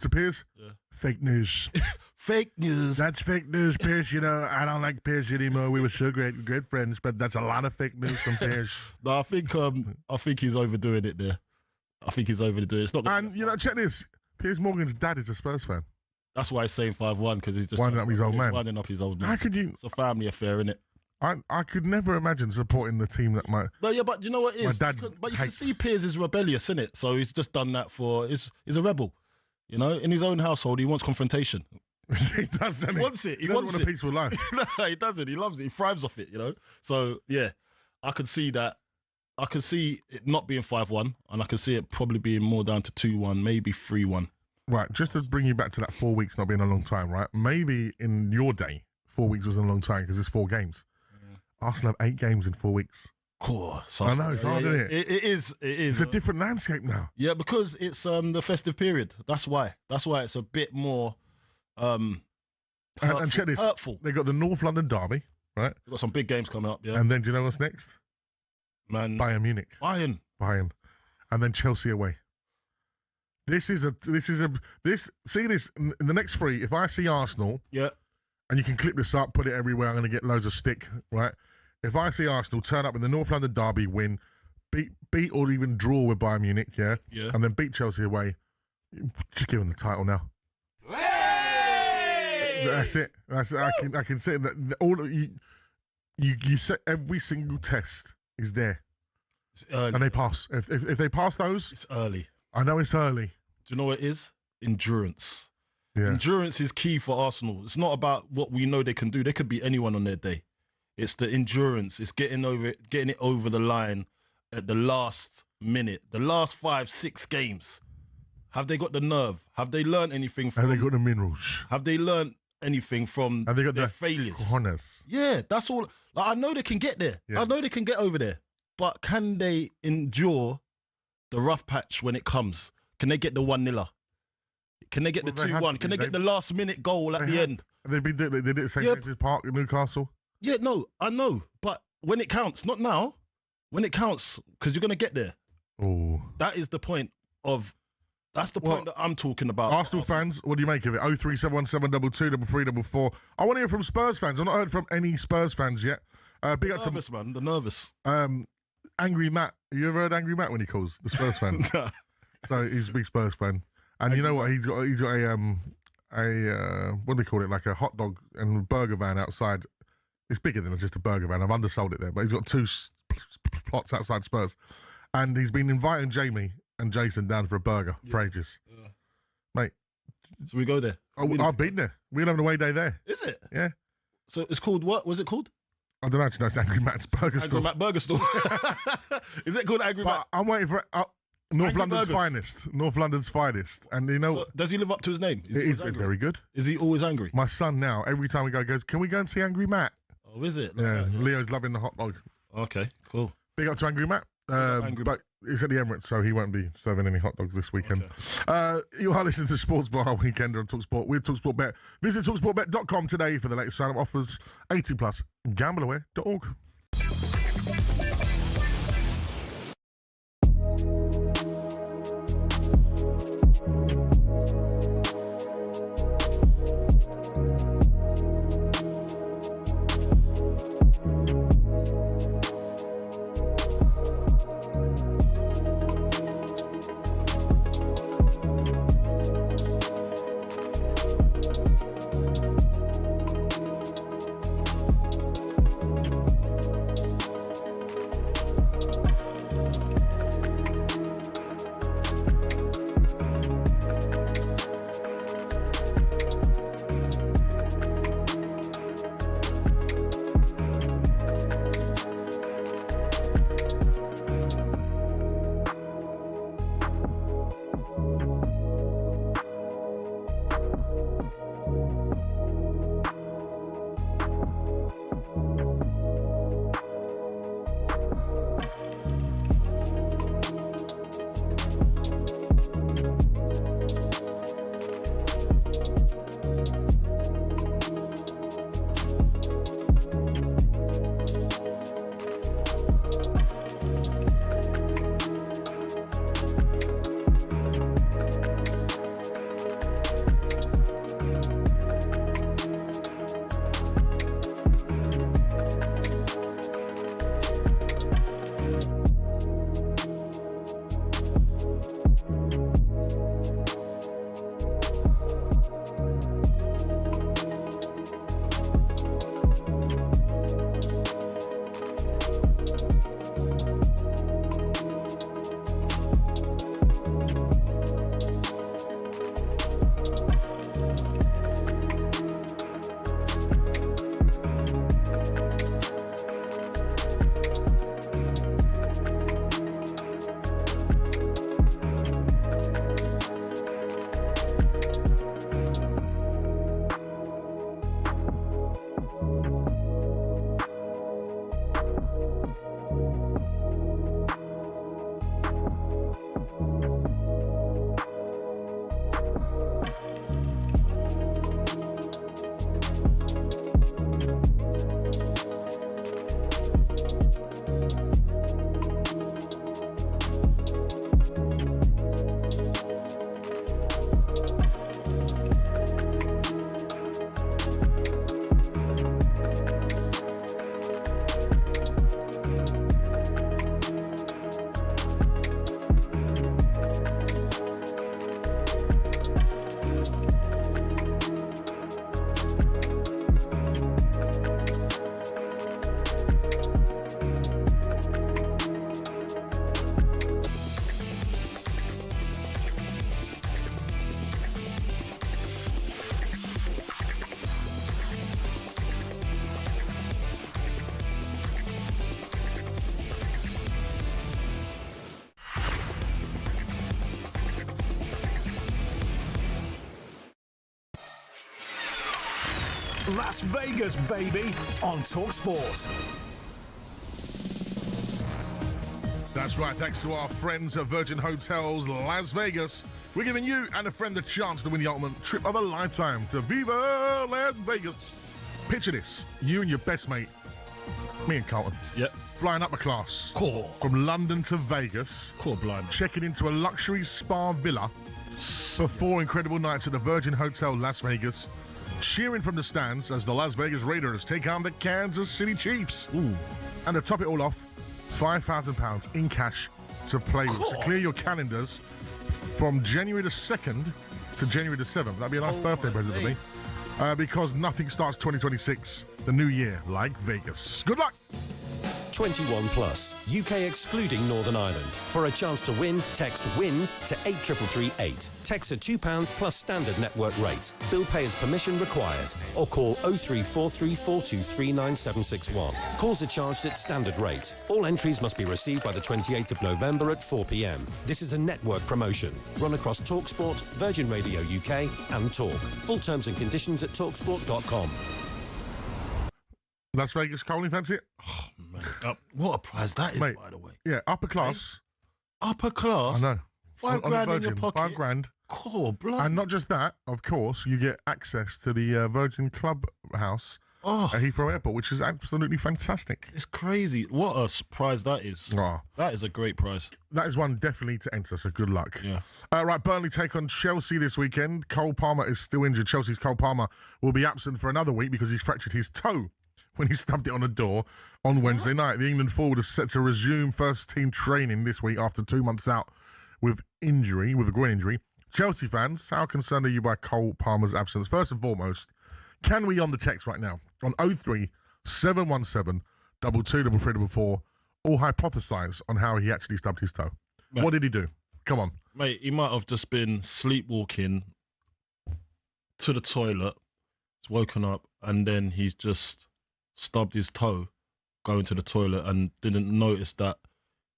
to Piers? Yeah. Fake news. Fake news. That's fake news, Piers. You know, I don't like Piers anymore. We were so great friends, but that's a lot of fake news from Piers. No, I think he's overdoing it there. I think he's overdoing it. It's not. And you know, check this. Piers Morgan's dad is a Spurs fan. That's why he's saying 5-1, because he's just winding up his old man. Winding up his old man. How could you? It's a family affair, innit? I could never imagine supporting the team that my. No, yeah, but you know what it is? My dad but you hates. can see Piers is rebellious, innit? So he's just done that he's a rebel. You know, in his own household, he wants confrontation. He does, doesn't he? Wants it. He doesn't wants want a peaceful life. No, he doesn't. He loves it. He thrives off it, you know? So, yeah, I could see that. I could see it not being 5-1, and I could see it probably being more down to 2-1, maybe 3-1. Right, just to bring you back to that 4 weeks not being a long time, right? Maybe in your day, 4 weeks was a long time because it's 4 games. Arsenal have 8 games in 4 weeks. Cool. So, I know, it's hard, isn't it? It is. It's a different landscape now. Yeah, because it's the festive period. That's why. That's why it's a bit more hurtful. And check this. Hurtful. They got the North London derby, right? We've got some big games coming up, yeah. And then do you know what's next? Man. Bayern Munich. Bayern. And then Chelsea away. See this in the next 3, if I see Arsenal, yeah, and you can clip this up, put it everywhere, I'm going to get loads of stick, right? If I see Arsenal turn up in the North London derby, win, beat or even draw with Bayern Munich, yeah, and then beat Chelsea away, just give them the title now. Hey! That's it. I can say that all you set every single test is there, and they pass. If they pass those, it's early. I know it's early. Do you know what it is? Endurance. Yeah. Endurance is key for Arsenal. It's not about what we know they can do. They could be anyone on their day. It's the endurance. It's getting it over the line at the last minute. The last 5-6 games. Have they got the nerve? Have they learned anything from? Have they got the minerals? Have they learned anything from Have they got their the failures? Cojones? Yeah, that's all. Like, I know they can get there. Yeah. I know they can get over there. But can they endure the rough patch when it comes? Can they get the 1-0? Can they get the 2-1? Can they get the last minute goal at the end? They did it at St. James's Park in Newcastle. Yeah, no, I know. But when it counts, not now. When it counts, because you're going to get there. Oh, that is the point of. That's the point that I'm talking about. Arsenal fans, what do you make of it? 03717223344. I want to hear from Spurs fans. I've not heard from any Spurs fans yet. Big up nervous, man. The nervous. Angry Matt. You ever heard Angry Matt when he calls the Spurs fan? No. So he's a big Spurs fan, and you know what? He's got a what do they call it? Like a hot dog and burger van outside. It's bigger than just a burger van. I've undersold it there, but he's got 2 plots outside Spurs, and he's been inviting Jamie and Jason down for a burger for ages. Yeah. Mate. So we go there. I've been there. We're having an away day there. Is it? Yeah. So it's called what? Was it called? I don't actually know. It's Angry Matt's Burger Store. Angry Matt Burger Store. Is it called Angry Matt? I'm waiting for North Angry London's Burgers. finest. North London's finest. And you know... So does he live up to his name? It is very good. Is he always angry? My son now, every time we go, goes, can we go and see Angry Matt? Oh, is it? Yeah, Leo's loving the hot dog. Okay, cool. Big up to Angry Matt. But he's at the Emirates, so he won't be serving any hot dogs this weekend. Okay. You are listening to Sports Bar Weekend on talkSPORT with talkSPORT Bet. Visit talksportbet.com today for the latest sign-up offers. 18+, gambleaware.org. Las Vegas, baby, on talkSPORT. That's right, thanks to our friends at Virgin Hotels Las Vegas. We're giving you and a friend the chance to win the ultimate trip of a lifetime to Viva Las Vegas. Picture this, you and your best mate, me and Carlton, flying upper class from London to Vegas, checking into a luxury spa villa for 4 incredible nights at the Virgin Hotel Las Vegas, cheering from the stands as the Las Vegas Raiders take on the Kansas City Chiefs. And to top it all off, £5,000 in cash to play with. So clear your calendars from January the 2nd to January the 7th. That'd be a nice birthday present for me. Because nothing starts 2026, the new year, like Vegas. Good luck! 21 plus, UK excluding Northern Ireland. For a chance to win, text WIN to 83338. Text at £2 plus standard network rate. Bill payer's permission required. Or call 03434239761. Calls are charged at standard rate. All entries must be received by the 28th of November at 4 p.m. This is a network promotion. Run across talkSPORT, Virgin Radio UK and Talk. Full terms and conditions at talksport.com. Las Vegas, Cole, you fancy it? Oh, man. What a prize that is, mate, by the way. Yeah, upper class. Upper class? I know. £5 grand in your pocket. £5 grand. Cool, blood. And not just that, of course, you get access to the Virgin Club House at Heathrow Airport, which is absolutely fantastic. It's crazy. What a prize that is. Oh. That is a great prize. That is one definitely to enter, so good luck. Yeah. Right, Burnley take on Chelsea this weekend. Cole Palmer is still injured. Chelsea's Cole Palmer will be absent for another week because he's fractured his toe when he stubbed it on a door on Wednesday night. The England forward is set to resume first-team training this week after 2 months out with a groin injury. Chelsea fans, how concerned are you by Cole Palmer's absence? First and foremost, can we on the text right now on 03 717 223344 all hypothesise on how he actually stubbed his toe? Mate, what did he do? Come on. Mate, he might have just been sleepwalking to the toilet, he's woken up, and then he's just stubbed his toe going to the toilet and didn't notice that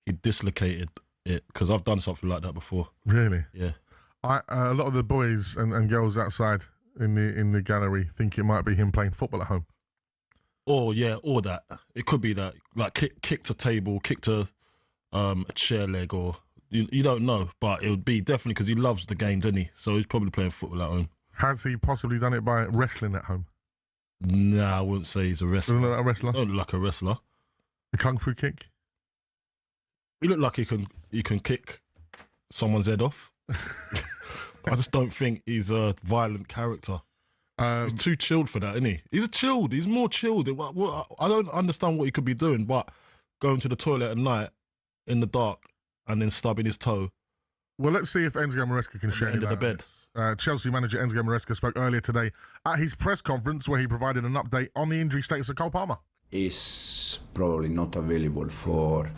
he dislocated it, because I've done something like that before. Really? Yeah. A lot of the boys and girls outside in the gallery think it might be him playing football at home. Or that. It could be that. Like kicked a table, kicked a chair leg, or you don't know, but it would be definitely because he loves the game, doesn't he? So he's probably playing football at home. Has he possibly done it by wrestling at home? Nah, I wouldn't say he's a wrestler. Doesn't look like a wrestler? Don't look like a wrestler. A kung fu kick? He looked like he can kick someone's head off. I just don't think he's a violent character. He's too chilled for that, isn't he? He's more chilled. I don't understand what he could be doing, but going to the toilet at night in the dark and then stubbing his toe. Well, let's see if Enzio Maresca can share End of the bed. Chelsea manager Enzio Maresca spoke earlier today at his press conference where he provided an update on the injury status of Cole Palmer. Is probably not available for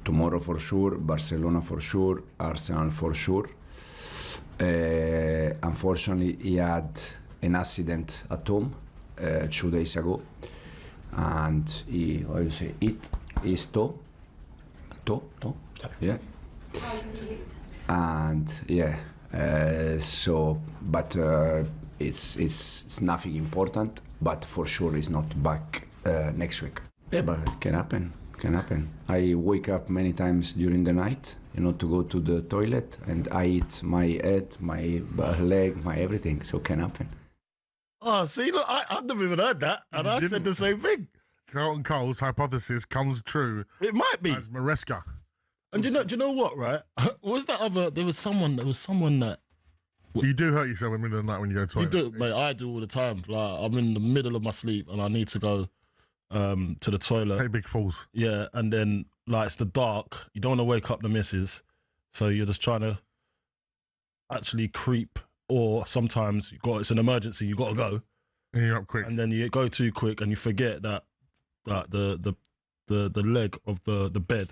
tomorrow for sure, Barcelona for sure, Arsenal for sure. Unfortunately, he had an accident at home 2 days ago, and he, how you say, his toe, yeah. And yeah, but it's nothing important. But for sure, he's not back next week. Yeah, but it can happen. Can happen. I wake up many times during the night, to go to the toilet, and I eat my head, my leg, my everything. So can happen. Oh, see, look, I've never even heard that, and I said the same thing. Carlton Cole's hypothesis comes true. It might be. As Maresca. And do you know what, right? Was that other? There was someone that. You do hurt yourself in the middle of the night when you go to the toilet. You do, mate. I do all the time. Like, I'm in the middle of my sleep and I need to go to the toilet. Take big falls. Yeah, and then it's the dark. You don't want to wake up the missus, so you're just trying to actually creep. Or sometimes it's an emergency. You got to go. And you're up quick. And then you go too quick and you forget that the leg of the bed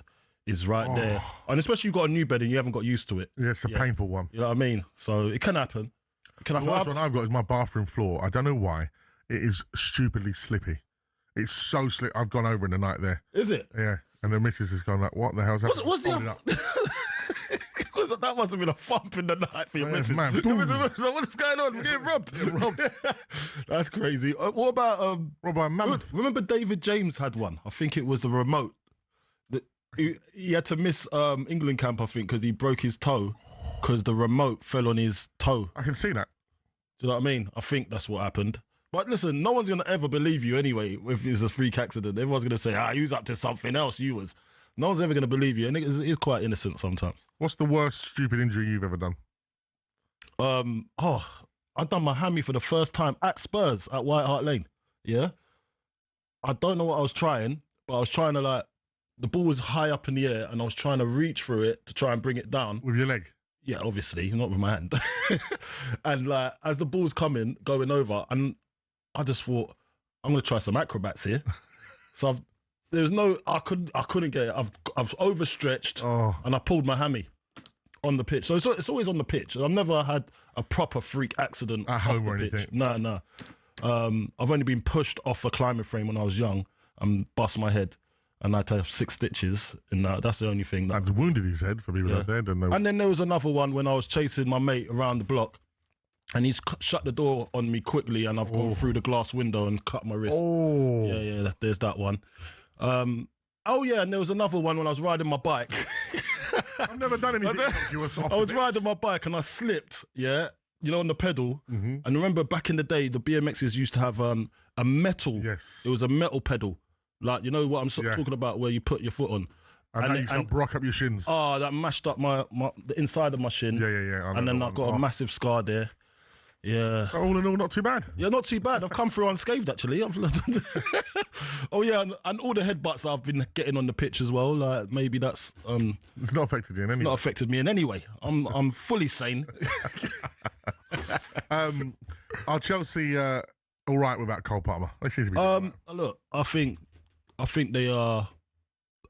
is right there. And especially you've got a new bed and you haven't got used to it. Yeah, it's a painful one. You know what I mean? So it can happen. The worst one I've got is my bathroom floor. I don't know why. It is stupidly slippy. It's so slick. I've gone over in the night there. Is it? Yeah. And the missus has gone like, what the hell's happening? What's the other? That must have been a thump in the night for your missus. Man, what is going on? We're getting robbed. That's crazy. What about Mammoth? Remember David James had one? I think it was the remote. He had to miss England camp, I think, because he broke his toe because the remote fell on his toe. I can see that. Do you know what I mean? I think that's what happened. But listen, no one's going to ever believe you anyway if it's a freak accident. Everyone's going to say, you was up to something else, you was. No one's ever going to believe you, and it is quite innocent sometimes. What's the worst stupid injury you've ever done? I've done my hammy for the first time at Spurs at White Hart Lane. Yeah? I don't know what I was trying, but I was trying to the ball was high up in the air and I was trying to reach through it to try and bring it down. With your leg? Yeah, obviously, not with my hand. And as the ball's going over, and I just thought, I'm going to try some acrobats here. So I couldn't get it. I've overstretched and I pulled my hammy on the pitch. So it's always on the pitch. I've never had a proper freak accident at home or anything. No. I've only been pushed off a climbing frame when I was young and bust my head. And I had to have 6 stitches, and that's the only thing. That's wounded his head for people out there. Don't know. And then there was another one when I was chasing my mate around the block, and he's shut the door on me quickly, and I've gone through the glass window and cut my wrist. Oh, yeah. There's that one. And there was another one when I was riding my bike. I've never done anything. I was riding my bike and I slipped. Yeah. On the pedal. Mm-hmm. And remember back in the day, the BMXs used to have a metal. Yes. It was a metal pedal. You know what I'm talking about, where you put your foot on. And you broke up your shins. Oh, that mashed up the inside of my shin. Yeah. And then I've got a massive scar there. Yeah. So all in all, not too bad. Yeah, not too bad. I've come through unscathed, actually. Oh, yeah, and all the headbutts I've been getting on the pitch as well. Maybe that's... it's not affected you in any way. It's not affected me in any way. I'm fully sane. Are Chelsea all right without Cole Palmer? They seem to be look, I think they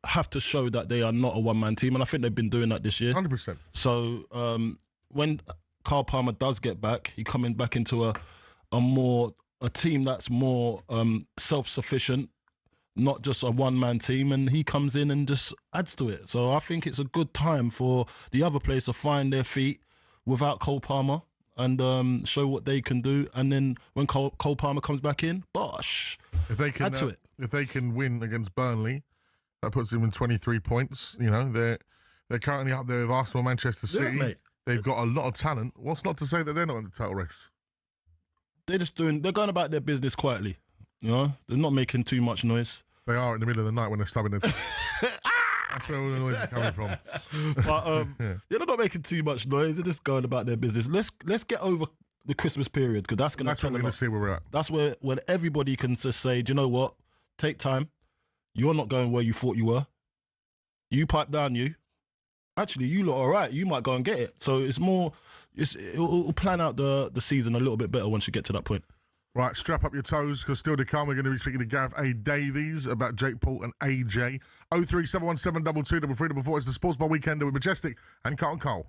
have to show that they are not a one-man team, and I think they've been doing that this year. 100%. So when Cole Palmer does get back, he's coming back into a team that's more self-sufficient, not just a one-man team, and he comes in and just adds to it. So I think it's a good time for the other players to find their feet without Cole Palmer and show what they can do. And then when Cole Palmer comes back in, bosh, add to it. If they can win against Burnley, that puts them in 23 points. They're currently up there with Arsenal, Manchester City. Yeah, mate. They've got a lot of talent. What's not to say that they're not in the title race? They're going about their business quietly. They're not making too much noise. They are in the middle of the night when they're stubbing their toe. That's where all the noise is coming from. But they're not making too much noise. They're just going about their business. Let's get over the Christmas period, because that's going to tell what we're going to see where we're at. That's where everybody can just say, do you know what? Take time. You're not going where you thought you were. You pipe down, you. Actually, you look all right. You might go and get it. So it'll plan out the season a little bit better once you get to that point. Right, strap up your toes, because still to come, we're going to be speaking to Gareth Davies about Jake Paul and AJ. 03717223344. It's the Sports Bar Weekender with Majestic and Carlton Cole.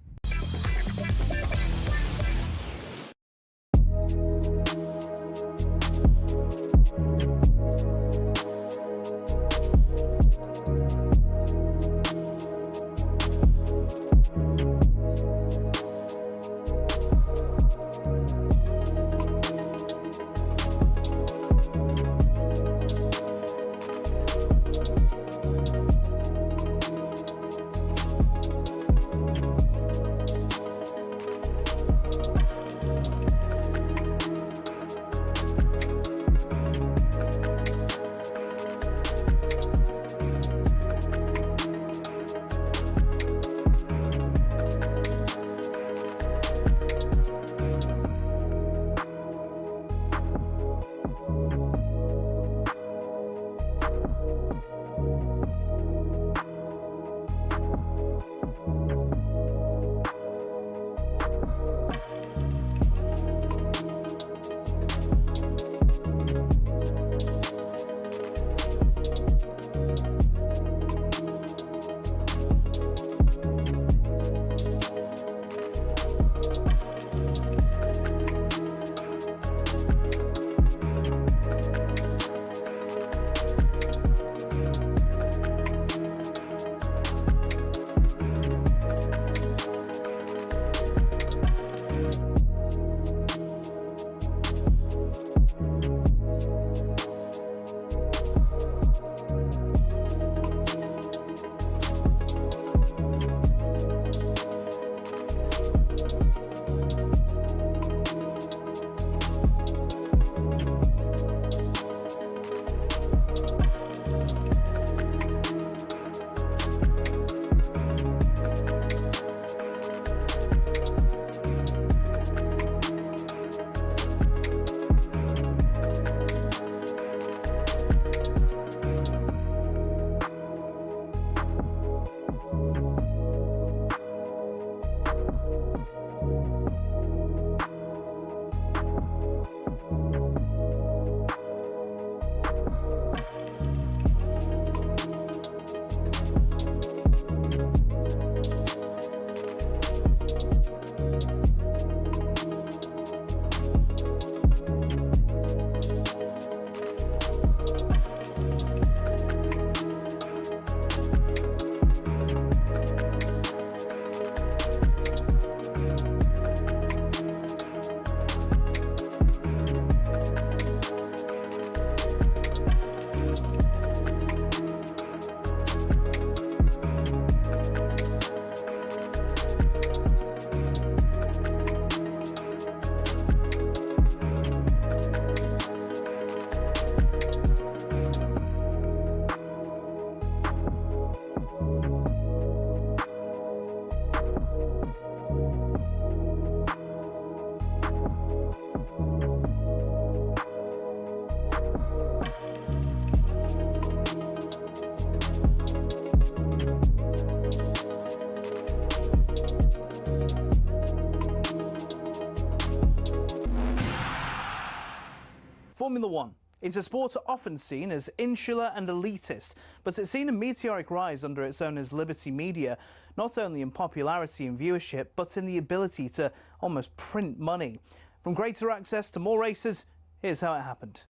Formula One. It's a sport often seen as insular and elitist, but it's seen a meteoric rise under its owners Liberty Media, not only in popularity and viewership, but in the ability to almost print money. From greater access to more races, here's how it happened.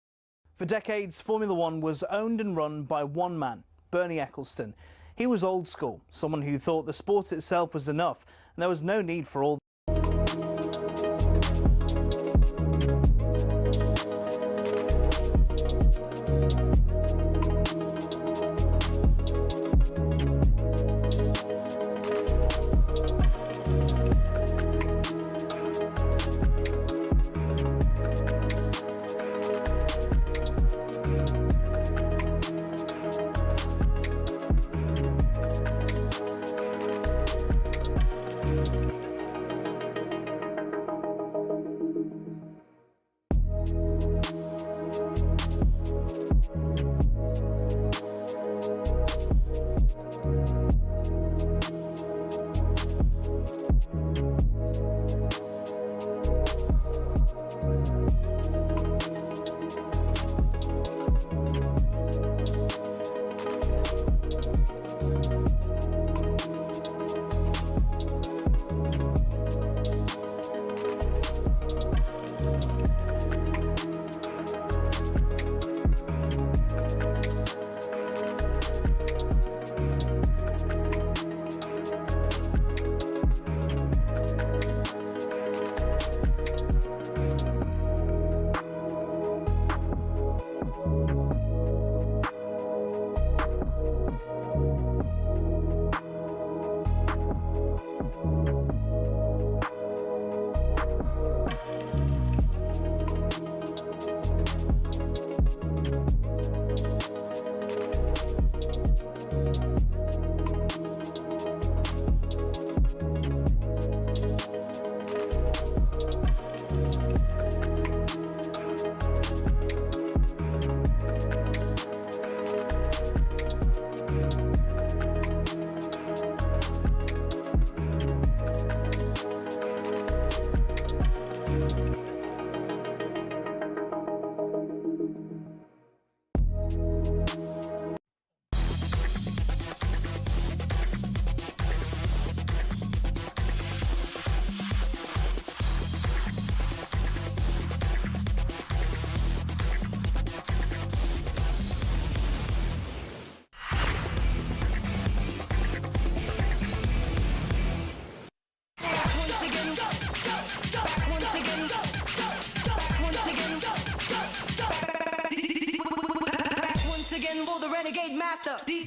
For decades, Formula One was owned and run by one man, Bernie Ecclestone. He was old school, someone who thought the sport itself was enough, and there was no need for all.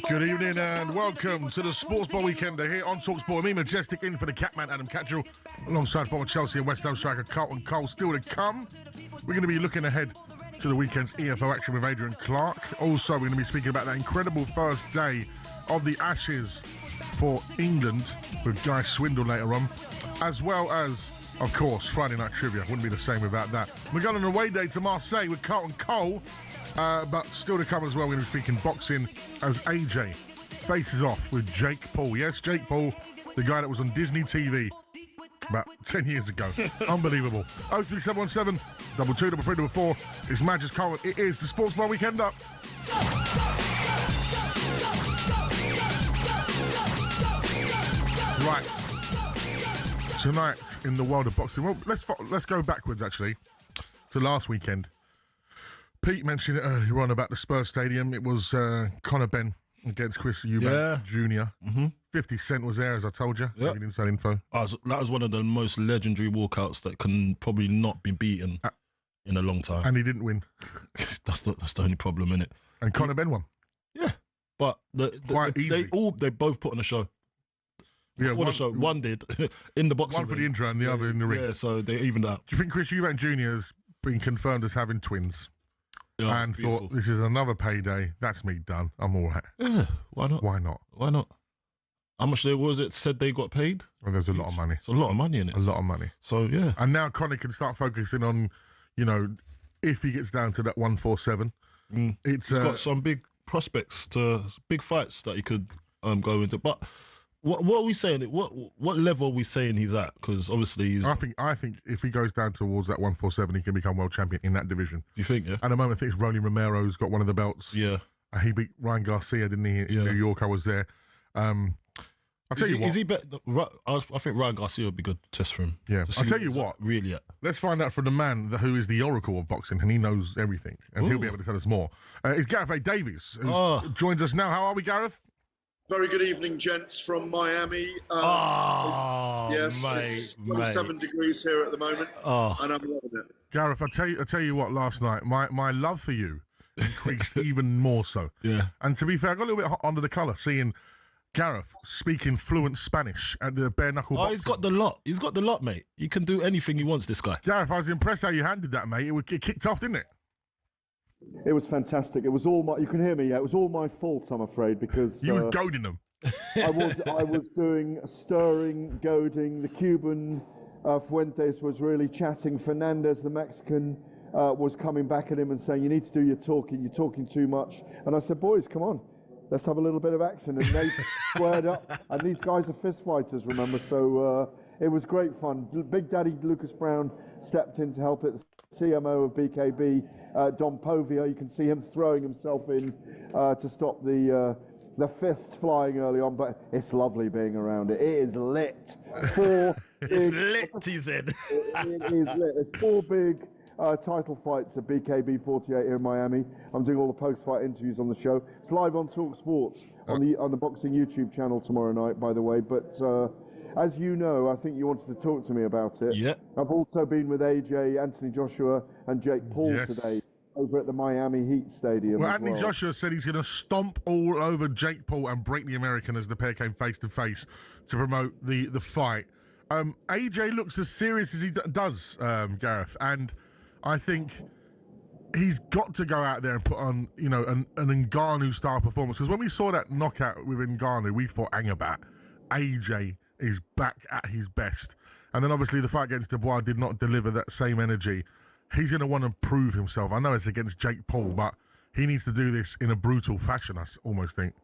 Good evening and welcome to the Sports Bar Weekender here on talkSPORT. Me, Majestic, in for the Catman, Adam Catchell, alongside former Chelsea and West Ham striker Carlton Cole. Still to come, we're going to be looking ahead to the weekend's EFL action with Adrian Clark. Also, we're going to be speaking about that incredible first day of the Ashes for England with Guy Swindle later on, as well as, of course, Friday Night Trivia. Wouldn't be the same without that. We're going on an away day to Marseille with Carlton Cole. But still to come as well, we're going to be speaking boxing as AJ faces off with Jake Paul. Yes, Jake Paul, the guy that was on Disney TV about 10 years ago. Unbelievable. 03717 223344. It's Majestic Carlton. It is the Sports Bar Weekender. Right. Tonight in the world of boxing. Well, let's go backwards actually to last weekend. Pete mentioned it earlier on about the Spurs Stadium. It was Conor Benn against Chris Eubank Jr. 50 Cent was there, as I told you. Yep. You didn't say info. That was one of the most legendary walkouts that can probably not be beaten in a long time. And he didn't win. That's the only problem, innit? And Conor Benn won. Yeah. But they both put on a show. Yeah, one did in the boxing. One for the intro and the other in the ring. Yeah, so they evened out. Do you think Chris Eubank Jr. has been confirmed as having twins? Yeah, and beautiful. Thought, this is another payday. That's me done. I'm all right. Yeah, why not? Why not? Why not? How much was it said they got paid? Well, there's a lot of money. It's a lot of money in it. A lot of money. So, yeah. And now Conor can start focusing on, if he gets down to that 147. He's got some big prospects, big fights that he could go into. But What are we saying? What level are we saying he's at? Because obviously he's. I think if he goes down towards that 147, he can become world champion in that division. You think? Yeah. At the moment, I think it's Rolly Romero's got one of the belts. Yeah. He beat Ryan Garcia, didn't he? In New York, I was there. I'll tell you what. Is he better? I think Ryan Garcia would be good test for him. Yeah. I'll tell you what. Really? Let's find out from the man who is the oracle of boxing, and he knows everything, and he'll be able to tell us more. It's Gareth Davies who joins us now. How are we, Gareth? Very good evening, gents, from Miami. Yes, it's 27 degrees here at the moment, and I'm loving it. Gareth, I tell you what. Last night, my love for you increased even more so. Yeah. And to be fair, I got a little bit hot under the collar seeing Gareth speaking fluent Spanish at the bare knuckle boxing. He's got the lot. He's got the lot, mate. He can do anything he wants, this guy. Gareth, I was impressed how you handled that, mate. It kicked off, didn't it? It was fantastic. It was all my. You can hear me. Yeah, it was all my fault, I'm afraid, because you were goading them. I was doing stirring, goading. The Cuban Fuentes was really chatting. Fernandez, the Mexican, was coming back at him and saying, "You need to do your talking. You're talking too much." And I said, "Boys, come on. Let's have a little bit of action." And they squared up. And these guys are fist fighters, remember? So it was great fun. Big Daddy Lucas Brown stepped in to help it. The CMO of BKB, Don Povia, you can see him throwing himself in to stop the fist flying early on. But it's lovely being around it. It is lit. It's lit, he said. It is lit. There's 4 big title fights at BKB 48 here in Miami. I'm doing all the post-fight interviews on the show. It's live on talkSPORT on the boxing YouTube channel tomorrow night, by the way. But as you know, I think you wanted to talk to me about it. Yeah. I've also been with AJ, Anthony Joshua, and Jake Paul today over at the Miami Heat Stadium. Well, Anthony Joshua said he's going to stomp all over Jake Paul and break the American as the pair came face to face to promote the fight. AJ looks as serious as he does, Gareth, and I think he's got to go out there and put on, an Ngannou-style performance. Because when we saw that knockout with Ngannou, we thought, hang about, AJ is back at his best. And then obviously the fight against Dubois did not deliver that same energy. He's going to want to prove himself. I know it's against Jake Paul, but he needs to do this in a brutal fashion, I almost think.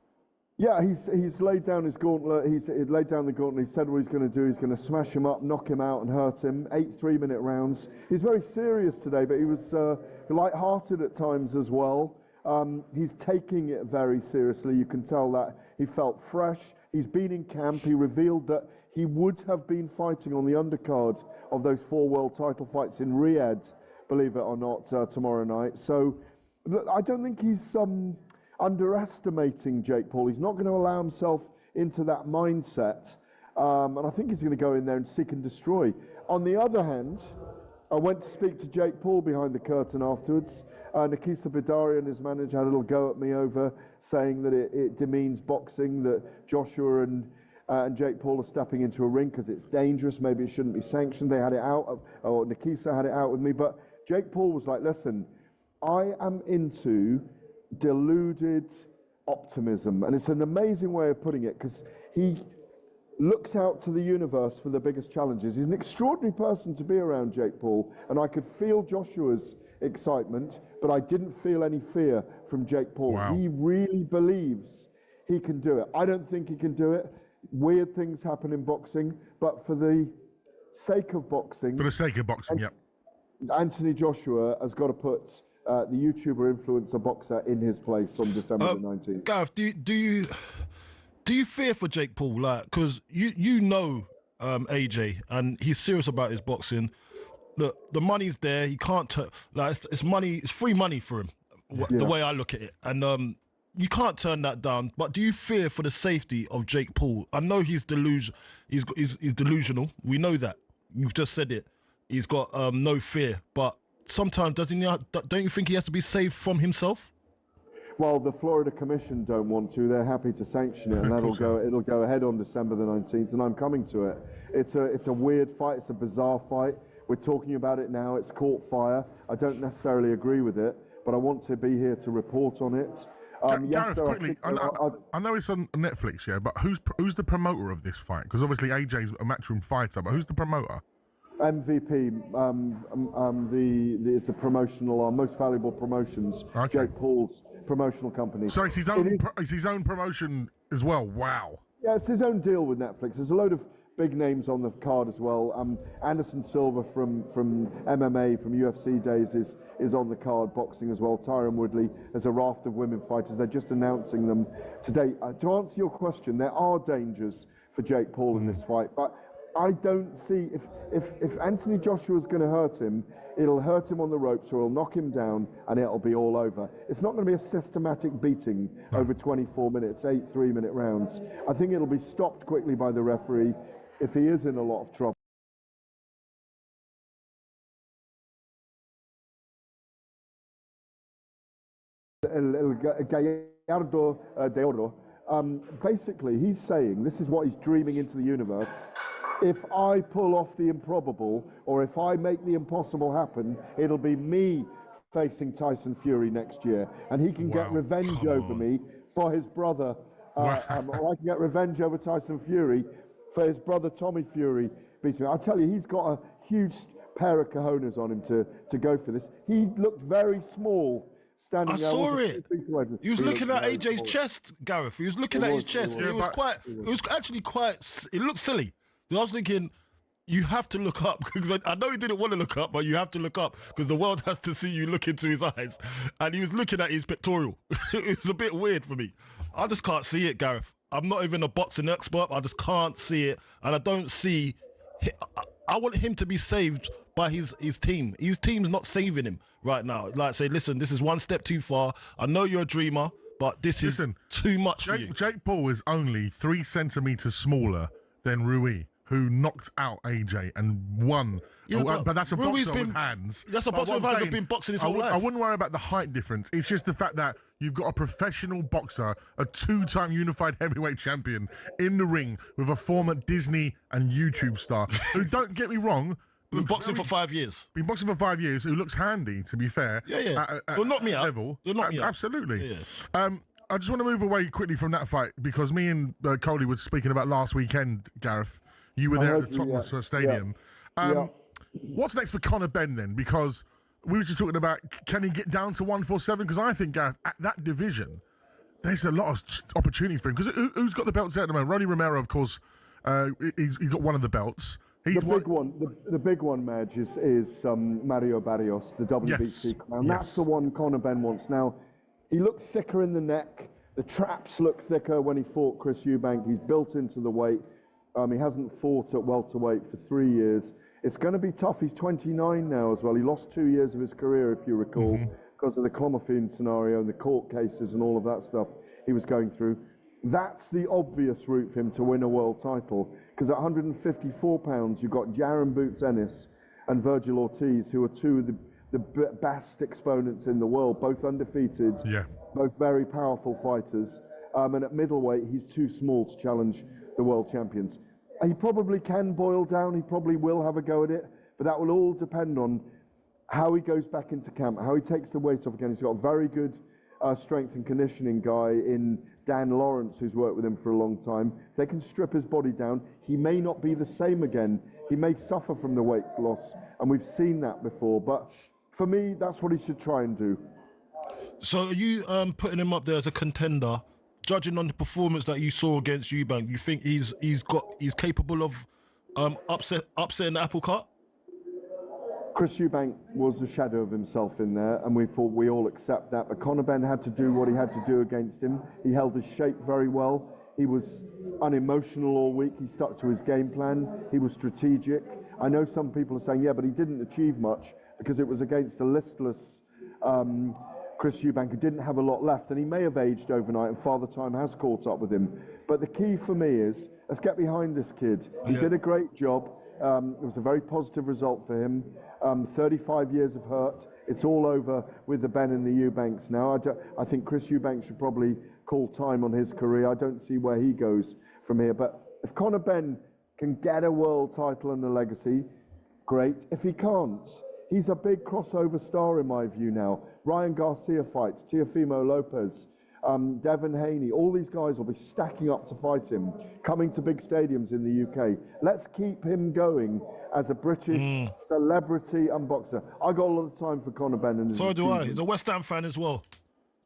Yeah, he's laid down his gauntlet. He's laid down the gauntlet. He said what he's going to do. He's going to smash him up, knock him out, and hurt him. 8 3-minute rounds. He's very serious today, but he was light-hearted at times as well. He's taking it very seriously. You can tell that he felt fresh. He's been in camp. He revealed that he would have been fighting on the undercard of those 4 world title fights in Riyadh, believe it or not, tomorrow night. So look, I don't think he's underestimating Jake Paul. He's not going to allow himself into that mindset. And I think he's going to go in there and seek and destroy. On the other hand, I went to speak to Jake Paul behind the curtain afterwards. Nikisa Bidarian, his manager, had a little go at me over saying that it demeans boxing, that Joshua and Jake Paul are stepping into a ring because it's dangerous. Maybe it shouldn't be sanctioned. They had it out, or Nikisa had it out with me. But Jake Paul was like, listen, I am into deluded optimism. And it's an amazing way of putting it because he looks out to the universe for the biggest challenges. He's an extraordinary person to be around, Jake Paul. And I could feel Joshua's excitement, but I didn't feel any fear from Jake Paul. Wow. He really believes he can do it. I don't think he can do it. Weird things happen in boxing, but for the sake of boxing... For the sake of boxing, yep. Anthony Joshua has got to put the YouTuber influencer boxer in his place on December the 19th. Gareth, do you fear for Jake Paul? Like, because you know AJ, and he's serious about his boxing. Look, the money's there. He can't it's money. It's free money for him. The way I look at it, and you can't turn that down. But do you fear for the safety of Jake Paul? I know he's delusional. We know that. You've just said it. He's got no fear. But sometimes don't you think he has to be saved from himself? Well, the Florida Commission don't want to. They're happy to sanction it, and it'll go ahead on December the 19th, and I'm coming to it. It's a weird fight. It's a bizarre fight. We're talking about it now. It's caught fire. I don't necessarily agree with it, but I want to be here to report on it. Gareth, quickly, I know it's on Netflix, yeah, but who's the promoter of this fight? Because obviously AJ's a matchroom fighter, but who's the promoter? MVP is the promotional, most valuable promotions. Okay. Jake Paul's promotional company. So it's his own promotion as well. Wow. Yeah, it's his own deal with Netflix. There's a load of big names on the card as well. Anderson Silva from MMA, from UFC days, is on the card, boxing as well. Tyron Woodley, there's a raft of women fighters. They're just announcing them today. To answer your question, there are dangers for Jake Paul in this fight, but I don't see, if Anthony Joshua's going to hurt him, it'll hurt him on the ropes, or it'll knock him down, and it'll be all over. It's not going to be a systematic beating over 24 minutes, 8 3-minute rounds. I think it'll be stopped quickly by the referee if he is in a lot of trouble. Gallardo de Oro. Basically, he's saying, this is what he's dreaming into the universe, if I pull off the improbable, or if I make the impossible happen, it'll be me facing Tyson Fury next year, and he can get revenge over me for his brother, or I can get revenge over Tyson Fury for his brother Tommy Fury beating me. I tell you, he's got a huge pair of cojones on him to go for this. He looked very small standing there. I saw it. He was looking at AJ's chest, Gareth. He was looking at his chest. It was actually quite, it looked silly. I was thinking, you have to look up, because I know he didn't want to look up, but you have to look up because the world has to see you look into his eyes. And he was looking at his pectoral. It was a bit weird for me. I just can't see it, Gareth. I'm not even a boxing expert. I just can't see it. And I don't see... I want him to be saved by his team. His team's not saving him right now. Like, say, listen, this is one step too far. I know you're a dreamer, but this is too much for you. Jake Paul is only 3 centimetres smaller than Rui, who knocked out AJ and won. Yeah, but that's a boxer with hands. That's a boxer with hands who's been boxing his whole life. I wouldn't worry about the height difference. It's just the fact that you've got a professional boxer, a 2-time unified heavyweight champion in the ring with a former Disney and YouTube star who, don't get me wrong, been boxing for 5 years. Been boxing for 5 years, who looks handy, to be fair. Yeah. You'll knock me out. You'll knock me out. Absolutely. Yeah. I just want to move away quickly from that fight, because me and Coley were speaking about last weekend, Gareth. You were there at the Tottenham Stadium. What's next for Conor Benn then? Because we were just talking about, can he get down to 147? Because I think, Gareth, at that division, there's a lot of opportunity for him. Because who's got the belts there at the moment? Ronnie Romero, of course, he's got one of the belts. The big one, Madge, is Mario Barrios, the WBC crown. That's the one Conor Benn wants. Now, he looked thicker in the neck. The traps look thicker when he fought Chris Eubank. He's built into the weight. He hasn't fought at welterweight for 3 years. It's going to be tough. He's 29 now as well. He lost 2 years of his career, if you recall, because of the Clomiphene scenario and the court cases and all of that stuff he was going through. That's the obvious route for him to win a world title, because at 154 pounds, you've got Jaron Boots Ennis and Virgil Ortiz, who are two of the best exponents in the world, both undefeated, both very powerful fighters. And at middleweight, he's too small to challenge the world champions. He probably can boil down, he probably will have a go at it, but that will all depend on how he goes back into camp, how he takes the weight off again. He's got a very good strength and conditioning guy in Dan Lawrence, who's worked with him for a long time. If they can strip his body down, he may not be the same again. He may suffer from the weight loss, and we've seen that before. But for me, that's what he should try and do. So are you putting him up there as a contender? Judging on the performance that you saw against Eubank, you think he's capable of upsetting the apple cart? Chris Eubank was a shadow of himself in there, and we thought we all accept that. But Conor Benn had to do what he had to do against him. He held his shape very well. He was unemotional all week. He stuck to his game plan. He was strategic. I know some people are saying, yeah, but he didn't achieve much because it was against a listless Chris Eubank, who didn't have a lot left, and he may have aged overnight, and Father Time has caught up with him. But the key for me is, let's get behind this kid. He did a great job. It was a very positive result for him. 35 years of hurt. It's all over with the Benn and the Eubanks now. I think Chris Eubank should probably call time on his career. I don't see where he goes from here. But if Conor Benn can get a world title and a legacy, great. If he can't, he's a big crossover star in my view now. Ryan Garcia fights, Teofimo Lopez, Devin Haney, all these guys will be stacking up to fight him, coming to big stadiums in the UK. Let's keep him going as a British celebrity unboxer. I got a lot of time for Conor Benn. And so do I. He's a West Ham fan as well.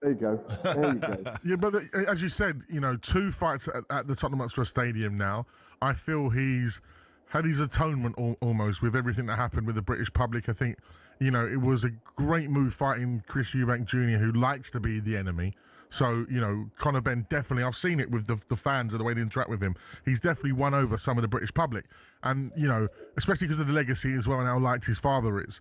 There you go. There you go. Yeah, but as you said, 2 fights at the Tottenham Hotspur Stadium now. I feel he's had his atonement almost with everything that happened with the British public. I think, it was a great move fighting Chris Eubank Jr., who likes to be the enemy. So, Conor Benn definitely, I've seen it with the fans and the way they interact with him. He's definitely won over some of the British public. And, especially because of the legacy as well and how liked his father is.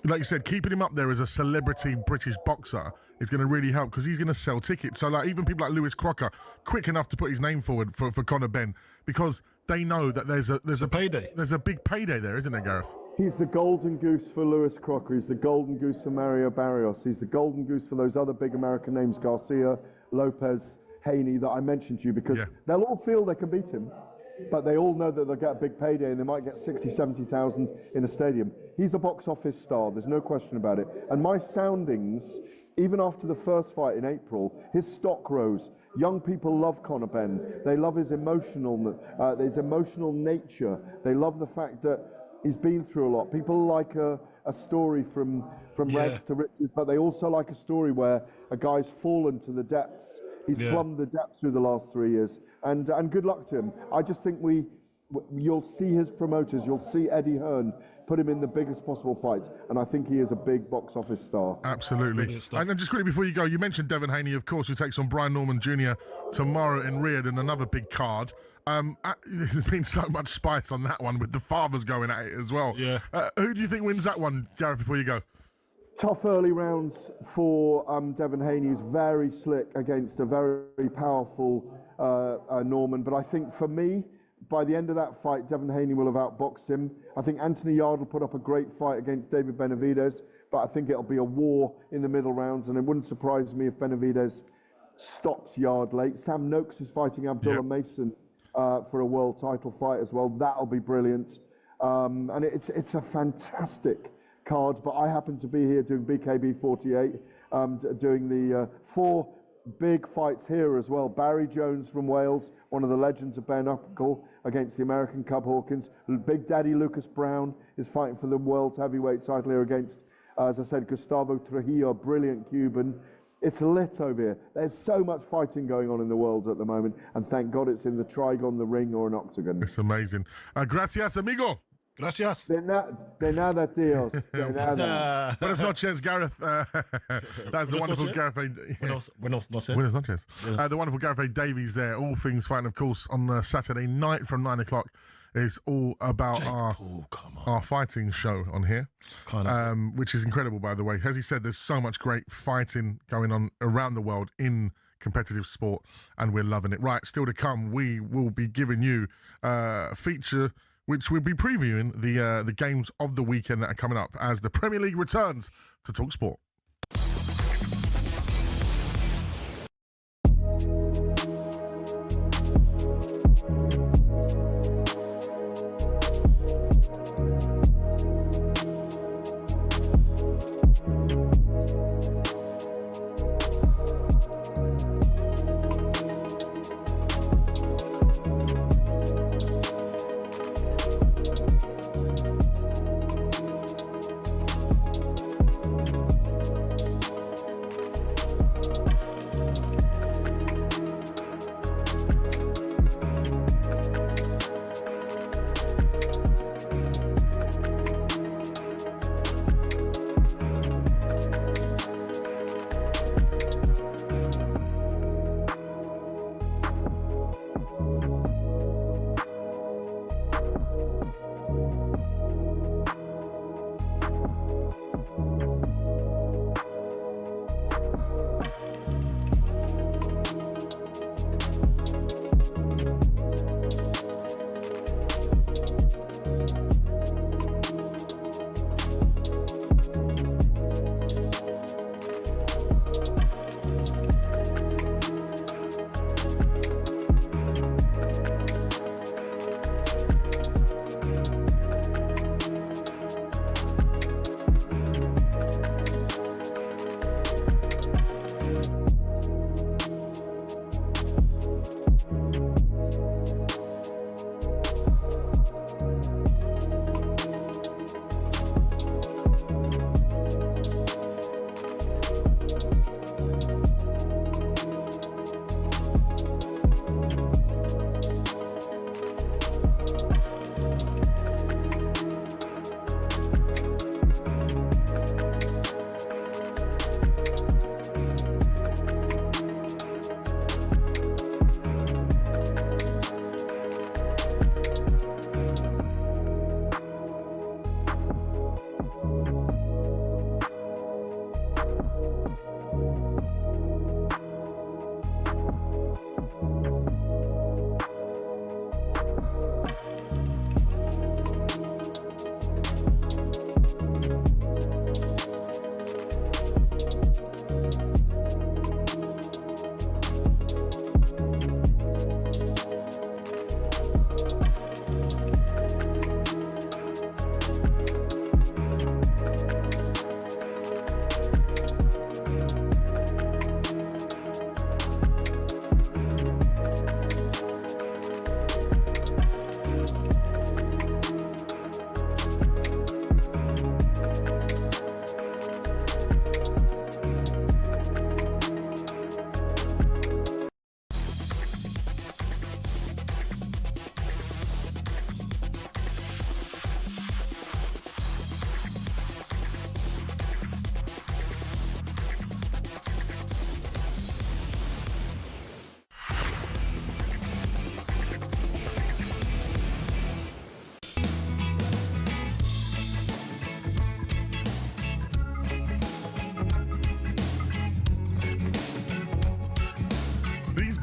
Like you said, keeping him up there as a celebrity British boxer is going to really help because he's going to sell tickets. So, even people like Lewis Crocker, quick enough to put his name forward for Conor Benn because they know that there's a payday. There's a big payday there, isn't there, Gareth? He's the golden goose for Lewis Crocker. He's the golden goose for Mario Barrios. He's the golden goose for those other big American names, Garcia, Lopez, Haney, that I mentioned to you, because they'll all feel they can beat him, but they all know that they'll get a big payday and they might get 60, 70,000 in a stadium. He's a box office star, there's no question about it. And my soundings, even after the first fight in April, his stock rose. Young people love Conor Benn. They love his emotional nature. They love the fact that he's been through a lot. People like a story from rags to riches, but they also like a story where a guy's fallen to the depths. He's plumbed the depths through the last 3 years, and good luck to him. I just think you'll see his promoters, you'll see Eddie Hearn put him in the biggest possible fights, and I think he is a big box office star. Absolutely. And then just quickly before you go, you mentioned Devin Haney, of course, who takes on Brian Norman Jr. tomorrow in Riyadh in another big card. There's been so much spice on that one with the fathers going at it as well. Yeah. Who do you think wins that one, Gareth, before you go? Tough early rounds for Devin Haney, who's very slick against a very powerful Norman. But I think for me, by the end of that fight, Devin Haney will have outboxed him. I think Anthony Yarde will put up a great fight against David Benavidez, but I think it'll be a war in the middle rounds, and it wouldn't surprise me if Benavidez stops Yarde late. Sam Noakes is fighting Abdullah Mason for a world title fight as well. That'll be brilliant. And it's a fantastic card, but I happen to be here doing BKB 48, doing the 4 big fights here as well. Barry Jones from Wales, one of the legends of bare knuckle, against the American Cub Hawkins. Big Daddy Lucas Brown is fighting for the world's heavyweight title here against, as I said, Gustavo Trujillo, a brilliant Cuban. It's lit over here. There's so much fighting going on in the world at the moment, and thank God it's in the trigon, the ring, or an octagon. It's amazing. Gracias, amigo. Gracias. De nada, tíos. De nada. Buenas noches, Gareth. That's the wonderful Gareth. Buenos noches. Buenos noches. The wonderful Gareth Davies there. All things fighting, of course, on Saturday night from 9 o'clock is all about our fighting show on here, which is incredible, by the way. As he said, there's so much great fighting going on around the world in competitive sport, and we're loving it. Right, still to come, we will be giving you a feature which we'll be previewing the games of the weekend that are coming up as the Premier League returns to talkSPORT.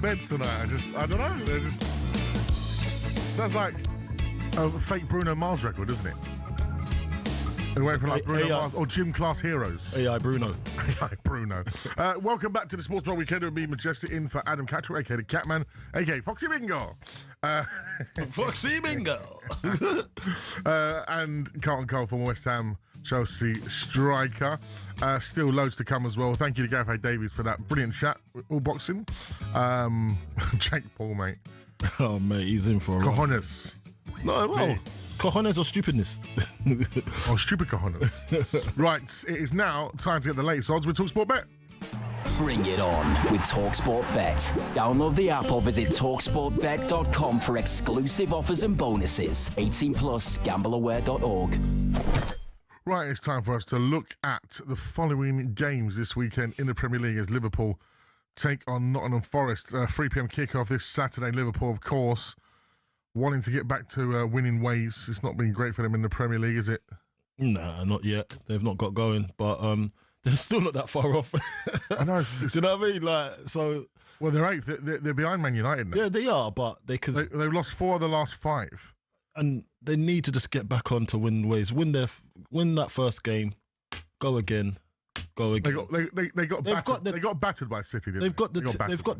beds tonight. I don't know. They're just sounds like a fake Bruno Mars record, doesn't it? They went from like Bruno Mars or Gym Class Heroes. AI Bruno. AI Bruno. Welcome back to the Sports Bar Weekend with me, Majestic, in for Adam Catchwell, aka the Catman, aka Foxy Bingo. Foxy Bingo. And Carlton Cole from West Ham, Chelsea striker. Still loads to come as well. Thank you to Gareth Davies for that brilliant chat. All boxing. Jake Paul, mate. Oh, mate, he's in for a cojones. No, well, cojones or stupidness. Oh, stupid cojones. Right, it is now time to get the latest odds with talkSPORT Bet. Bring it on with talkSPORT Bet. Download the app or visit talksportbet.com for exclusive offers and bonuses. 18 plus, gambleaware.org. Right, it's time for us to look at the following games this weekend in the Premier League as Liverpool take on Nottingham Forest. 3 p.m. kickoff this Saturday. Liverpool, of course, wanting to get back to winning ways. It's not been great for them in the Premier League, is it? Nah, not yet. They've not got going, but they're still not that far off. I know. Do you know what I mean? Like, so. Well, they're 8th. They're behind Man United now. Yeah, they are, but they've lost 4 of the last 5. And they need to just get back on to win ways. Win that first game, go again. They got battered by City. They've got the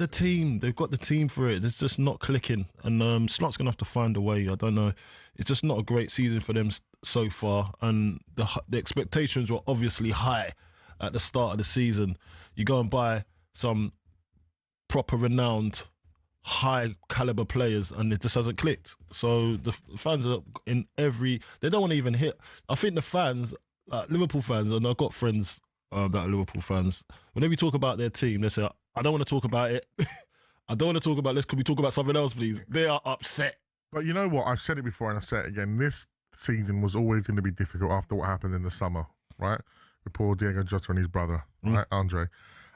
team. They've got the team for it. It's just not clicking, and Slot's gonna have to find a way. I don't know. It's just not a great season for them so far, and the expectations were obviously high at the start of the season. You go and buy some proper renowned, high caliber players, and it just hasn't clicked. So the fans are in every. They don't want to even hit. I think the fans, Liverpool fans, and I've got friends that are Liverpool fans. Whenever you talk about their team, they say, "I don't want to talk about it. I don't want to talk about this. Could we talk about something else, please?" They are upset. But you know what? I've said it before, and I say it again. This season was always going to be difficult after what happened in the summer, right? With poor Diego Jota and his brother, right, Andre.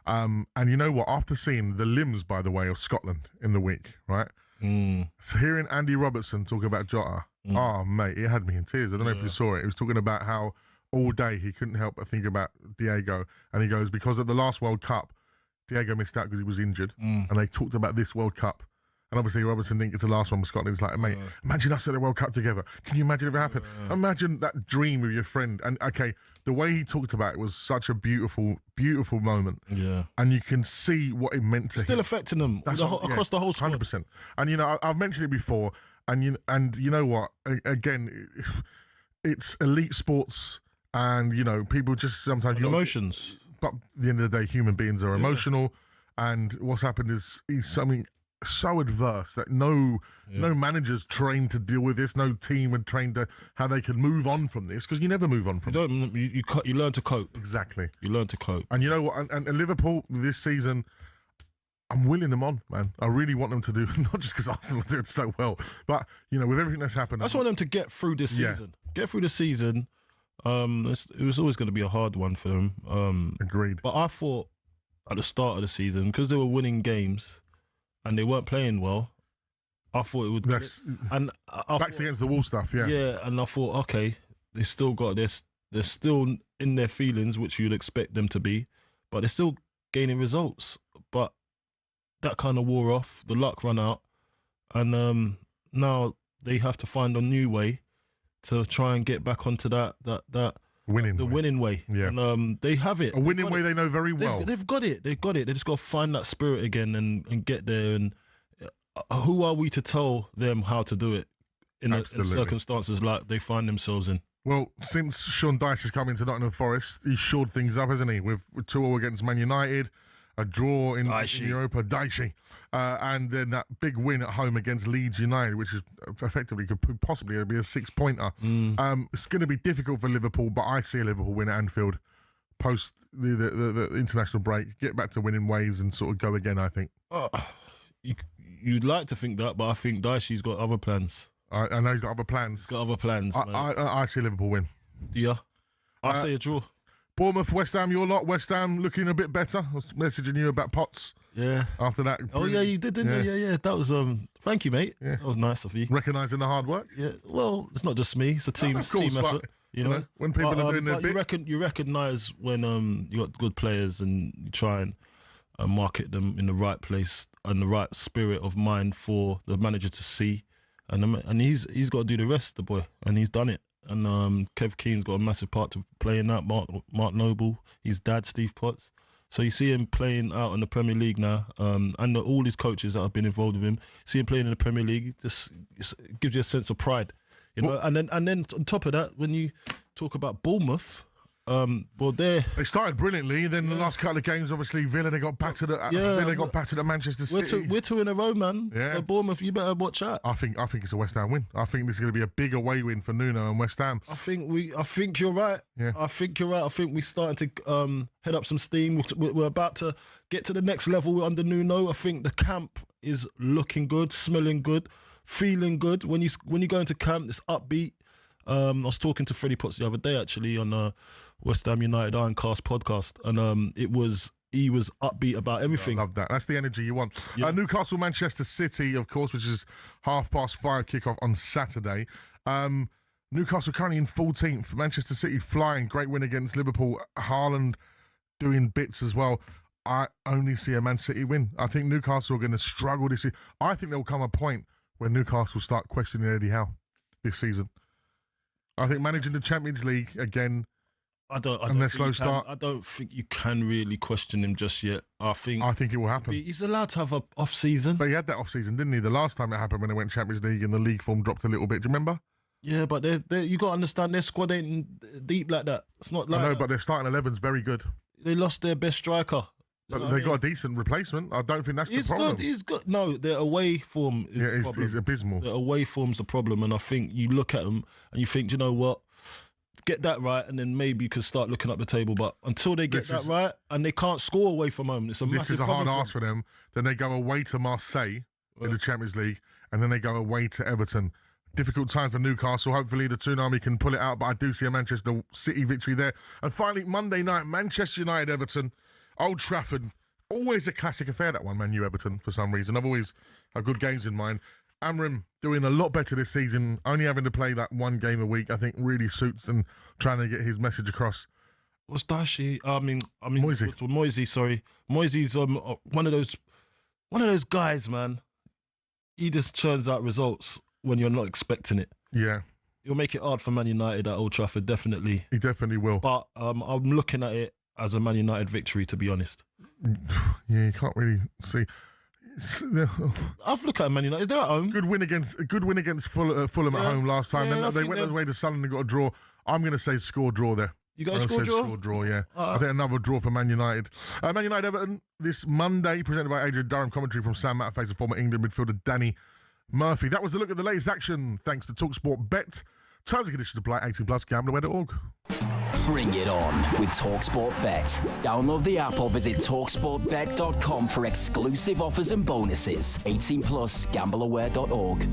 And you know what? After seeing the limbs, by the way, of Scotland in the week, right? So hearing Andy Robertson talk about Jota, oh, mate, it had me in tears. I don't know if you saw it. He was talking about how all day he couldn't help but think about Diego. And he goes, because at the last World Cup, Diego missed out because he was injured. And they talked about this World Cup. And obviously Robertson didn't get to the last one with Scotland. He's like, mate, imagine us at the World Cup together. Can you imagine if it happened? Imagine that dream with your friend. And, okay, the way he talked about it was such a beautiful, beautiful moment. Yeah. And you can see what it meant to him. Still affecting them across the whole squad. 100%. And, you know, I've mentioned it before. And you know what? Again, it's elite sports. And, you know, people just sometimes... emotions. But at the end of the day, human beings are emotional. And what's happened is something so adverse that no manager's trained to deal with this. No team are trained to how they can move on from this, because you never move on from it. You learn to cope. Exactly. You learn to cope. And you know what? And Liverpool this season, I'm willing them on, man. I really want them to do, not just because Arsenal are doing so well, but, you know, with everything that's happened. I just want them to get through this season. Get through the season. It was always going to be a hard one for them. Agreed. But I thought at the start of the season, because they were winning games and they weren't playing well, I thought it would. And backs against the wall stuff, yeah. Yeah, and I thought, okay, they still got this. They're still in their feelings, which you'd expect them to be, but they're still gaining results. But that kind of wore off. The luck ran out, and now they have to find a new way to try and get back onto that winning way. Yeah. And they have it. A winning way they know very well. They've got it. They just got to find that spirit again and get there. And who are we to tell them how to do it in circumstances like they find themselves in? Well, since Sean Dyche has come into Nottingham Forest, he's shored things up, hasn't he? With 2-0 against Man United, a draw in Europa, Dyche, and then that big win at home against Leeds United, which is effectively could possibly be a 6-pointer. It's going to be difficult for Liverpool, but I see a Liverpool win at Anfield post the international break, get back to winning ways and sort of go again, I think. You'd like to think that, but I think Dyche's got other plans. I know he's got other plans. I see Liverpool win. Yeah. I say a draw. Bournemouth, West Ham, your lot. West Ham looking a bit better. I was messaging you about Potts. Yeah. After that. Oh, yeah, you did, didn't you? Yeah. That was, thank you, mate. Yeah. That was nice of you. Recognising the hard work? Yeah. Well, it's not just me. It's a team effort. You know, when people are doing their bit. You recognise when you got good players and you try and and market them in the right place and the right spirit of mind for the manager to see. And he's got to do the rest, the boy, and he's done it. And Kev Keane's got a massive part to play in that. Mark Noble, his dad, Steve Potts. So you see him playing out in the Premier League now, and all his coaches that have been involved with him, see him playing in the Premier League, just gives you a sense of pride, you know. And then on top of that, when you talk about Bournemouth, they started brilliantly. Then the last couple of games, obviously Villa they got battered at Manchester City. We're two in a row, man. Yeah. So Bournemouth, you better watch out. I think it's a West Ham win. I think this is going to be a big away win for Nuno and West Ham. I think you're right. Yeah. I think you're right. I think we're starting to head up some steam. We're about to get to the next level under Nuno. I think the camp is looking good, smelling good, feeling good. When you go into camp, it's upbeat. I was talking to Freddie Potts the other day actually on West Ham United Ironcast podcast, and he was upbeat about everything. I love that. That's the energy you want. Yeah. Newcastle, Manchester City, of course, which is 5:30 kickoff on Saturday. Newcastle currently in 14th. Manchester City flying. Great win against Liverpool. Haaland doing bits as well. I only see a Man City win. I think Newcastle are going to struggle this season. I think there will come a point where Newcastle start questioning Eddie Howe this season. I think managing the Champions League again. I don't think you can really question him just yet. I think it will happen. He's allowed to have an off season. But he had that off season, didn't he? The last time it happened when they went Champions League and the league form dropped a little bit. Do you remember? Yeah, but you got to understand their squad ain't deep like that. It's not like I know, that. But their starting 11's very good. They lost their best striker. But they got a decent replacement. I don't think that's the problem. He's good. No, their away form is the problem. It's abysmal. Their away form's the problem, and I think you look at them and you think, do you know what? Get that right, and then maybe you can start looking up the table. But until they get that right, and they can't score away from home, it's a massive problem. This is a hard ask for them. Then they go away to Marseille in the Champions League, and then they go away to Everton. Difficult time for Newcastle. Hopefully the Tsunami can pull it out, but I do see a Manchester City victory there. And finally, Monday night, Manchester United, Everton, Old Trafford. Always a classic affair, that one, Man U Everton, for some reason. I've always had good games in mind. Amram doing a lot better this season. Only having to play that one game a week, I think, really suits and trying to get his message across. What's Dashi? Moisey. Moisey, sorry. Moisey's one of those guys, man. He just churns out results when you're not expecting it. Yeah. He'll make it hard for Man United at Old Trafford, definitely. He definitely will. But I'm looking at it as a Man United victory, to be honest. Yeah, you can't really see. I've looked at Man United. They're at home. Good win against Fulham at home last time. Then they went their way to Sunderland and got a draw. I'm going to say score draw there. You got a score draw? Score draw, yeah. I think another draw for Man United. Man United Everton this Monday, presented by Adrian Durham. Commentary from Sam Matt, face of former England midfielder Danny Murphy. That was the look at the latest action. Thanks to talkSPORT Bet. Terms and conditions apply. 18+. Gambler.org. Bring it on with talkSPORT Bet. Download the app or visit talksportbet.com for exclusive offers and bonuses. 18+. Gambleaware.org.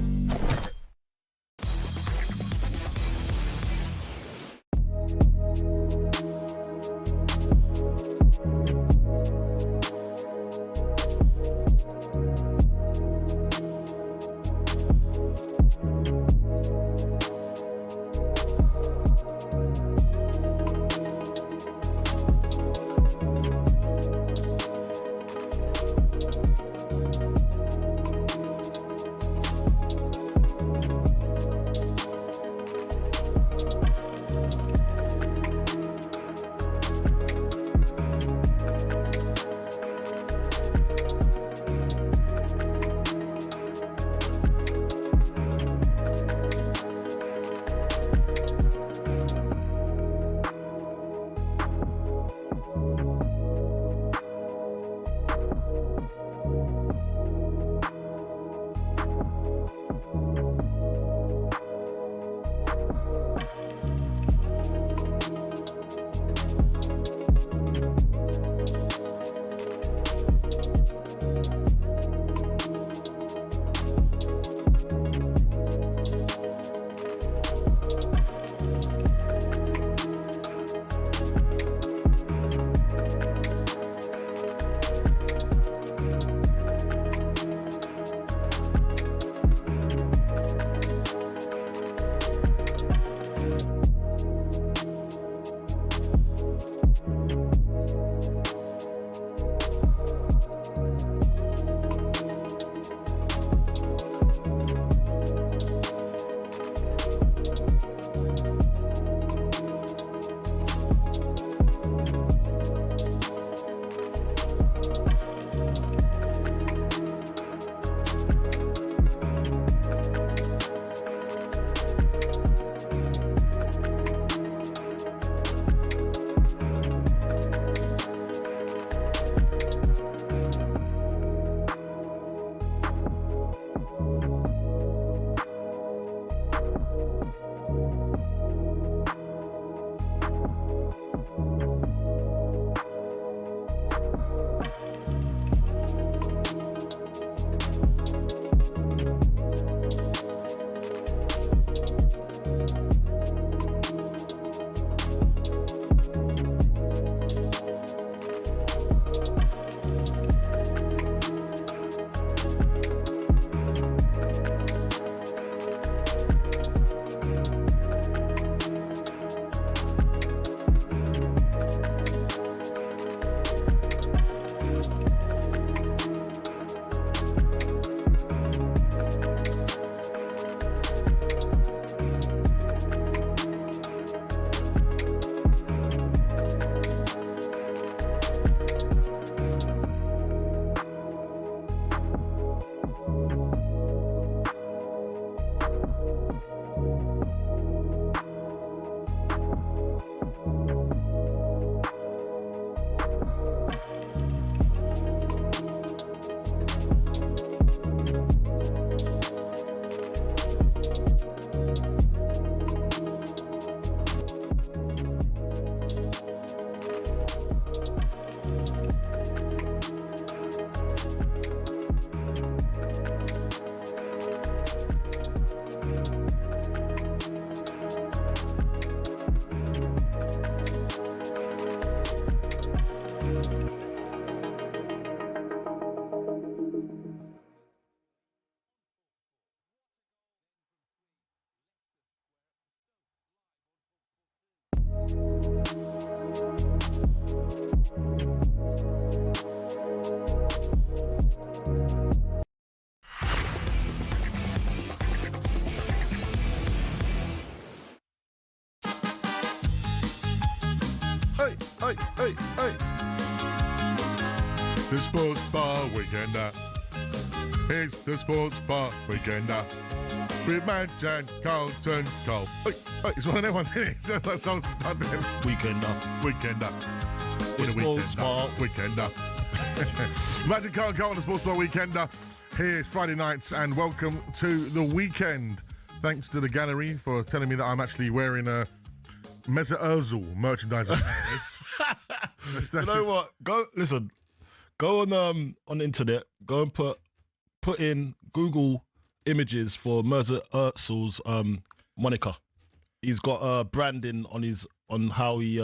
The Sports Bar Weekender. It's the Sports Bar Weekender. With Majestic Carlton Cole. It's one of them ones, isn't it? So that song's starting. Weekender. The Sports Bar Weekender. Majestic Carlton Cole on the Sports Bar Weekender. Here's Friday nights and welcome to the weekend. Thanks to the gallery for telling me that I'm actually wearing a Mesut Ozil merchandise. You know what? Go on the internet. Go and put in Google images for Mesut Ozil's moniker. He's got branding on how he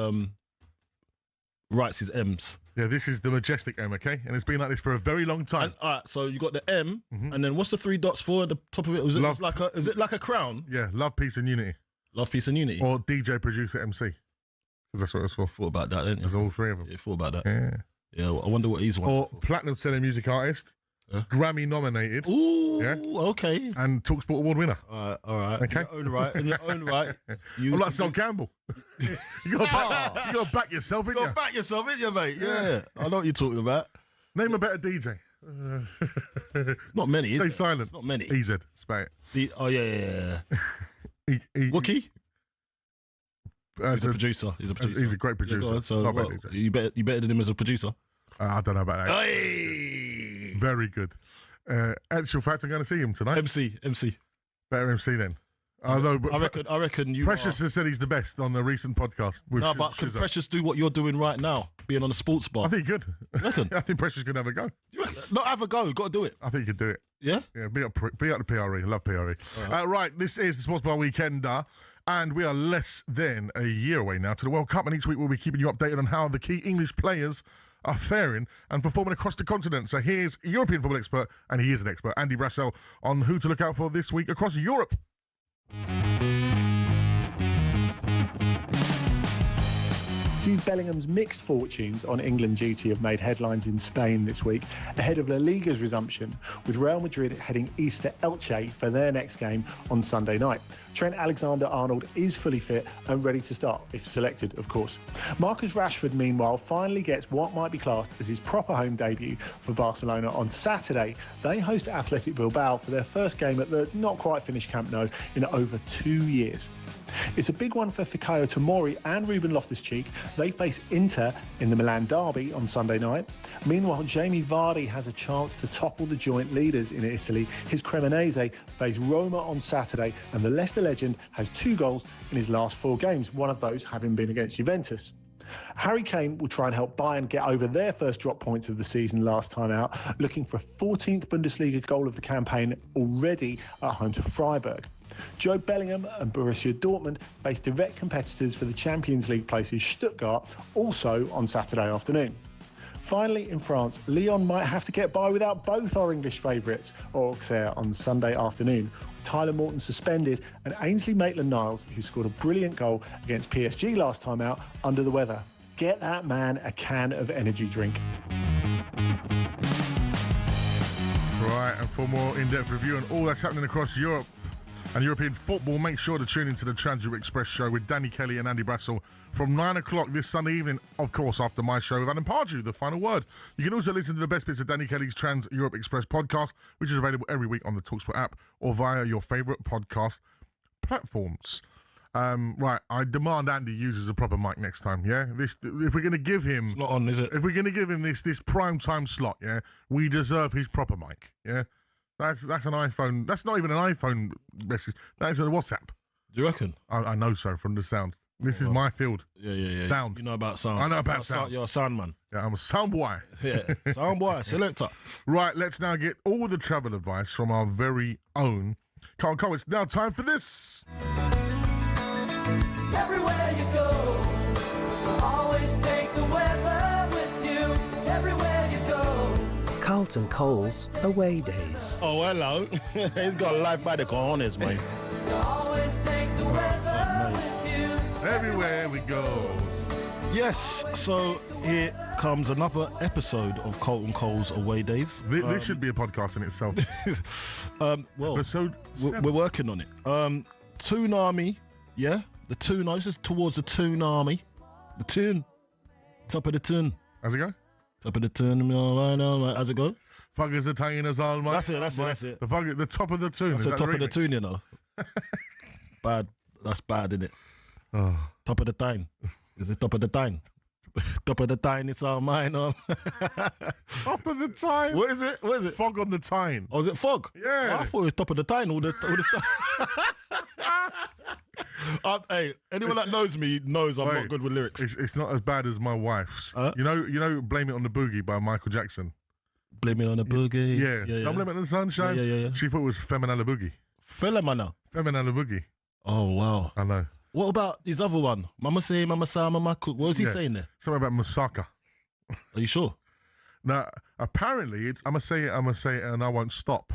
writes his M's. Yeah, this is the Majestic M, okay? And it's been like this for a very long time. All right, so you got the M, and then what's the 3 dots for at the top of it? Is it like a crown? Yeah, love, peace, and unity. Love, peace, and unity. Or DJ, producer, MC. Because that's what it's for. Thought about that, didn't you? There's all 3 of them. Yeah, thought about that. Yeah. Yeah, I wonder what he's Or platinum selling music artist, Grammy nominated. Ooh, yeah, okay. And TalkSPORT award winner. All right. Okay. In your own right. I'm like Sol Campbell. you got to back yourself, ain't you? Back yourself, ain't you, mate? Yeah. I know what you're talking about. Name a better DJ. Not many, is Stay it? silent. It's not many. EZ, spay it. Yeah. Wookie? He's a producer. He's a great producer. Yeah, so you better than him as a producer? I don't know about that. Hey! Very good. Actual fact, I'm going to see him tonight. MC. Better MC then. Although, I reckon you. Precious has said he's the best on the recent podcast. But can Precious do what you're doing right now, being on a sports bar? I think he could. You reckon? I think Precious could have a go. Not have a go. Got to do it. I think he could do it. Yeah. Yeah. Be up the PRE. Love PRE. Right. This is the Sports Bar Weekender. And we are less than a year away now to the World Cup, and each week we'll be keeping you updated on how the key English players are faring and performing across the continent. So here's European football expert, and he is an expert, Andy Brassell, on who to look out for this week across Europe. Jude Bellingham's mixed fortunes on England duty have made headlines in Spain this week, ahead of La Liga's resumption, with Real Madrid heading east to Elche for their next game on Sunday night. Trent Alexander-Arnold is fully fit and ready to start, if selected, of course. Marcus Rashford, meanwhile, finally gets what might be classed as his proper home debut for Barcelona on Saturday. They host Athletic Bilbao for their first game at the not-quite-finished Camp Nou in over 2 years. It's a big one for Fikayo Tomori and Ruben Loftus-Cheek. They face Inter in the Milan derby on Sunday night. Meanwhile, Jamie Vardy has a chance to topple the joint leaders in Italy. His Cremonese face Roma on Saturday, and the Leicester legend has 2 goals in his last 4 games, one of those having been against Juventus. Harry Kane will try and help Bayern get over their first drop points of the season last time out, looking for a 14th Bundesliga goal of the campaign already at home to Freiburg. Joe Bellingham and Borussia Dortmund face direct competitors for the Champions League places Stuttgart, also on Saturday afternoon. Finally, in France, Lyon might have to get by without both our English favourites, Auxerre, on Sunday afternoon. Tyler Morton suspended and Ainsley Maitland-Niles, who scored a brilliant goal against PSG last time out, under the weather. Get that man a can of energy drink. Right, and for more in-depth review on all that's happening across Europe and European football, make sure to tune into the Transfer Express show with Danny Kelly and Andy Brassell from 9 o'clock this Sunday evening, of course, after my show with Adam Pardew, The Final Word. You can also listen to the best bits of Danny Kelly's Trans Europe Express podcast, which is available every week on the TalkSPORT app or via your favourite podcast platforms. Right, I demand Andy uses a proper mic next time, yeah? If we're going to give him... It's not on, is it? If we're going to give him this prime time slot, yeah, we deserve his proper mic, yeah? That's an iPhone. That's not even an iPhone message. That is a WhatsApp. Do you reckon? I know so from the sound. This is my field. Yeah. Sound. You know about sound. I know about sound. You're a sound man. Yeah, I'm a sound boy. Yeah, sound boy, selector. Right, let's now get all the travel advice from our very own Carlton Cole. It's now time for this. Everywhere you go, always take the weather with you. Everywhere you go. Carlton Cole's away days. Oh, hello. He's got a life by the cojones, mate. Always take the weather with you. Everywhere we go. Yes, so here comes another episode of Carlton Cole's away days. This should be a podcast in itself. Well, episode 7. We're working on it. Toonami, yeah? This is towards the Toonami. The Toon. Top of the tune. How's it go? Top of the tune. All right. How's it go? Fuckers the Tainers all mate. That's it. The top of the tune. That's Is the that top of the remix? tune, you know. Bad. That's bad, isn't it? Oh. Top of the time. Is it top of the time? Top of the time, it's all mine. Top of the time. What is it? Fog on the Tyne. Oh, is it fog? Yeah. I thought it was top of the time all the time. Hey, anyone that knows me knows I'm not good with lyrics. It's not as bad as my wife's. You know, Blame It on the Boogie by Michael Jackson. Blame It on the Boogie. Yeah. Don't blame it on the sunshine. Yeah. She thought it was Feminine Boogie. Feminine. Feminine Boogie. Oh, wow. I know. What about his other one? Mama say, Mama sa, Mama cook. What was he saying there? Something about Masaka. Are you sure? Now, apparently, it's I'ma say it, and I won't stop.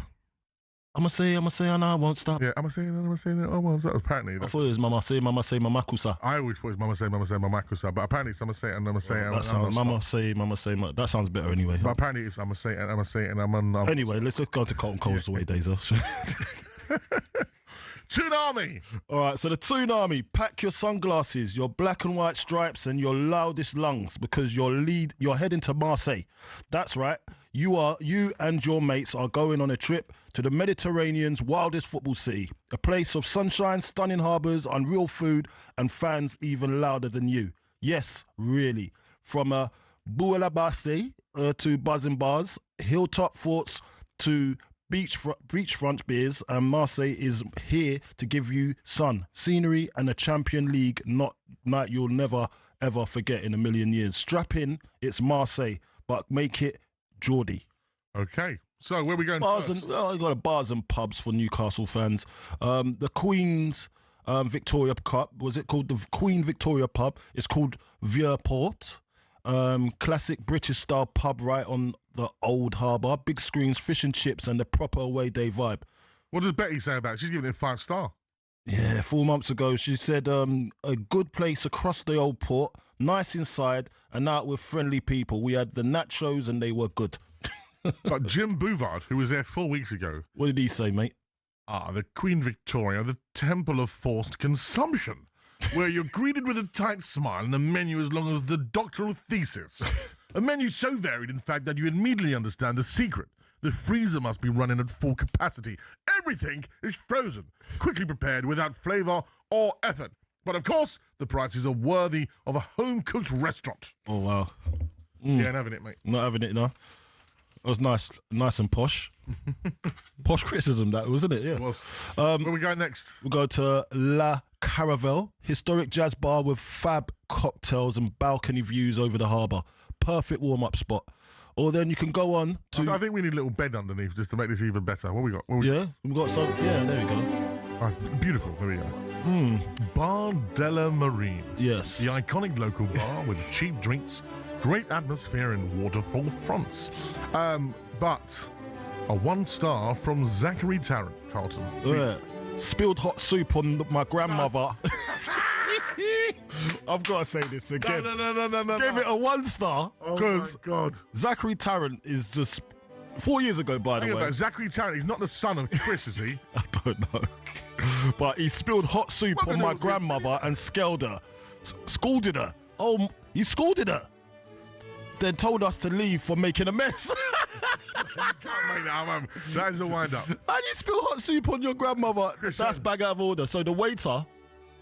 I'ma say, and I won't stop. Yeah, I'ma say it, I won't stop. Apparently. I thought it was Mama say, Mama kusa. I always thought it was Mama say, Mama kusa. But apparently it's I'ma say it, and I'ma say it, and That sounds, Mama say, that sounds better anyway. But apparently it's I'ma say it, and I'm Anyway, let's go to Carlton Cole's away days. Tsunami! All right, so the Tsunami, pack your sunglasses, your black and white stripes, and your loudest lungs because you're heading to Marseille. That's right. You and your mates are going on a trip to the Mediterranean's wildest football city, a place of sunshine, stunning harbours, unreal food, and fans even louder than you. Yes, really. From Bouillabaisse to buzzing bars, hilltop forts to beachfront beers, and Marseille is here to give you sun, scenery, and a Champion League night you'll never, ever forget in a million years. Strap in, it's Marseille, but make it Geordie. Okay, so where are we going first? I got bars and pubs for Newcastle fans. The Queen's Victoria Cup, was it called the Queen Victoria Pub? It's called Vieux-Port. Classic British style pub right on the old harbour, big screens, fish and chips, and the proper away day vibe. What does Betty say about it? She's giving it 5 star. Yeah, 4 months ago she said a good place across the old port, nice inside, and out with friendly people. We had the nachos and they were good. But Jim Bouvard, who was there 4 weeks ago. What did he say, mate? The Queen Victoria, the temple of forced consumption, where you're greeted with a tight smile and a menu as long as the doctoral thesis. A menu so varied, in fact, that you immediately understand the secret. The freezer must be running at full capacity. Everything is frozen, quickly prepared, without flavour or effort. But of course, the prices are worthy of a home-cooked restaurant. Oh, wow. Yeah, not having it, mate. Not having it, no. That was nice and posh. Posh criticism, that wasn't it? Yeah. It was. Where we go next? We'll go to La Caravelle, historic jazz bar with fab cocktails and balcony views over the harbour. Perfect warm-up spot. Or then you can go on to... I think we need a little bed underneath just to make this even better. What we got? We've got some... Yeah, there we go. Oh, beautiful. There we go. Bar della Marine. Yes. The iconic local bar with cheap drinks, great atmosphere and waterfall fronts. But a 1 star from Zachary Tarrant, Carlton. Yeah. Spilled hot soup on my grandmother. I've got to say this again. No. Gave it a 1 star because God, Zachary Tarrant is just 4 years ago, by the way. About Zachary Tarrant, he's not the son of Chris, is he? I don't know. But he spilled hot soup on my grandmother and scalded her. Scalded her. Oh, he scalded her. Then told us to leave for making a mess. That is a wind-up. How do you spill hot soup on your grandmother? That's bag out of order. So the waiter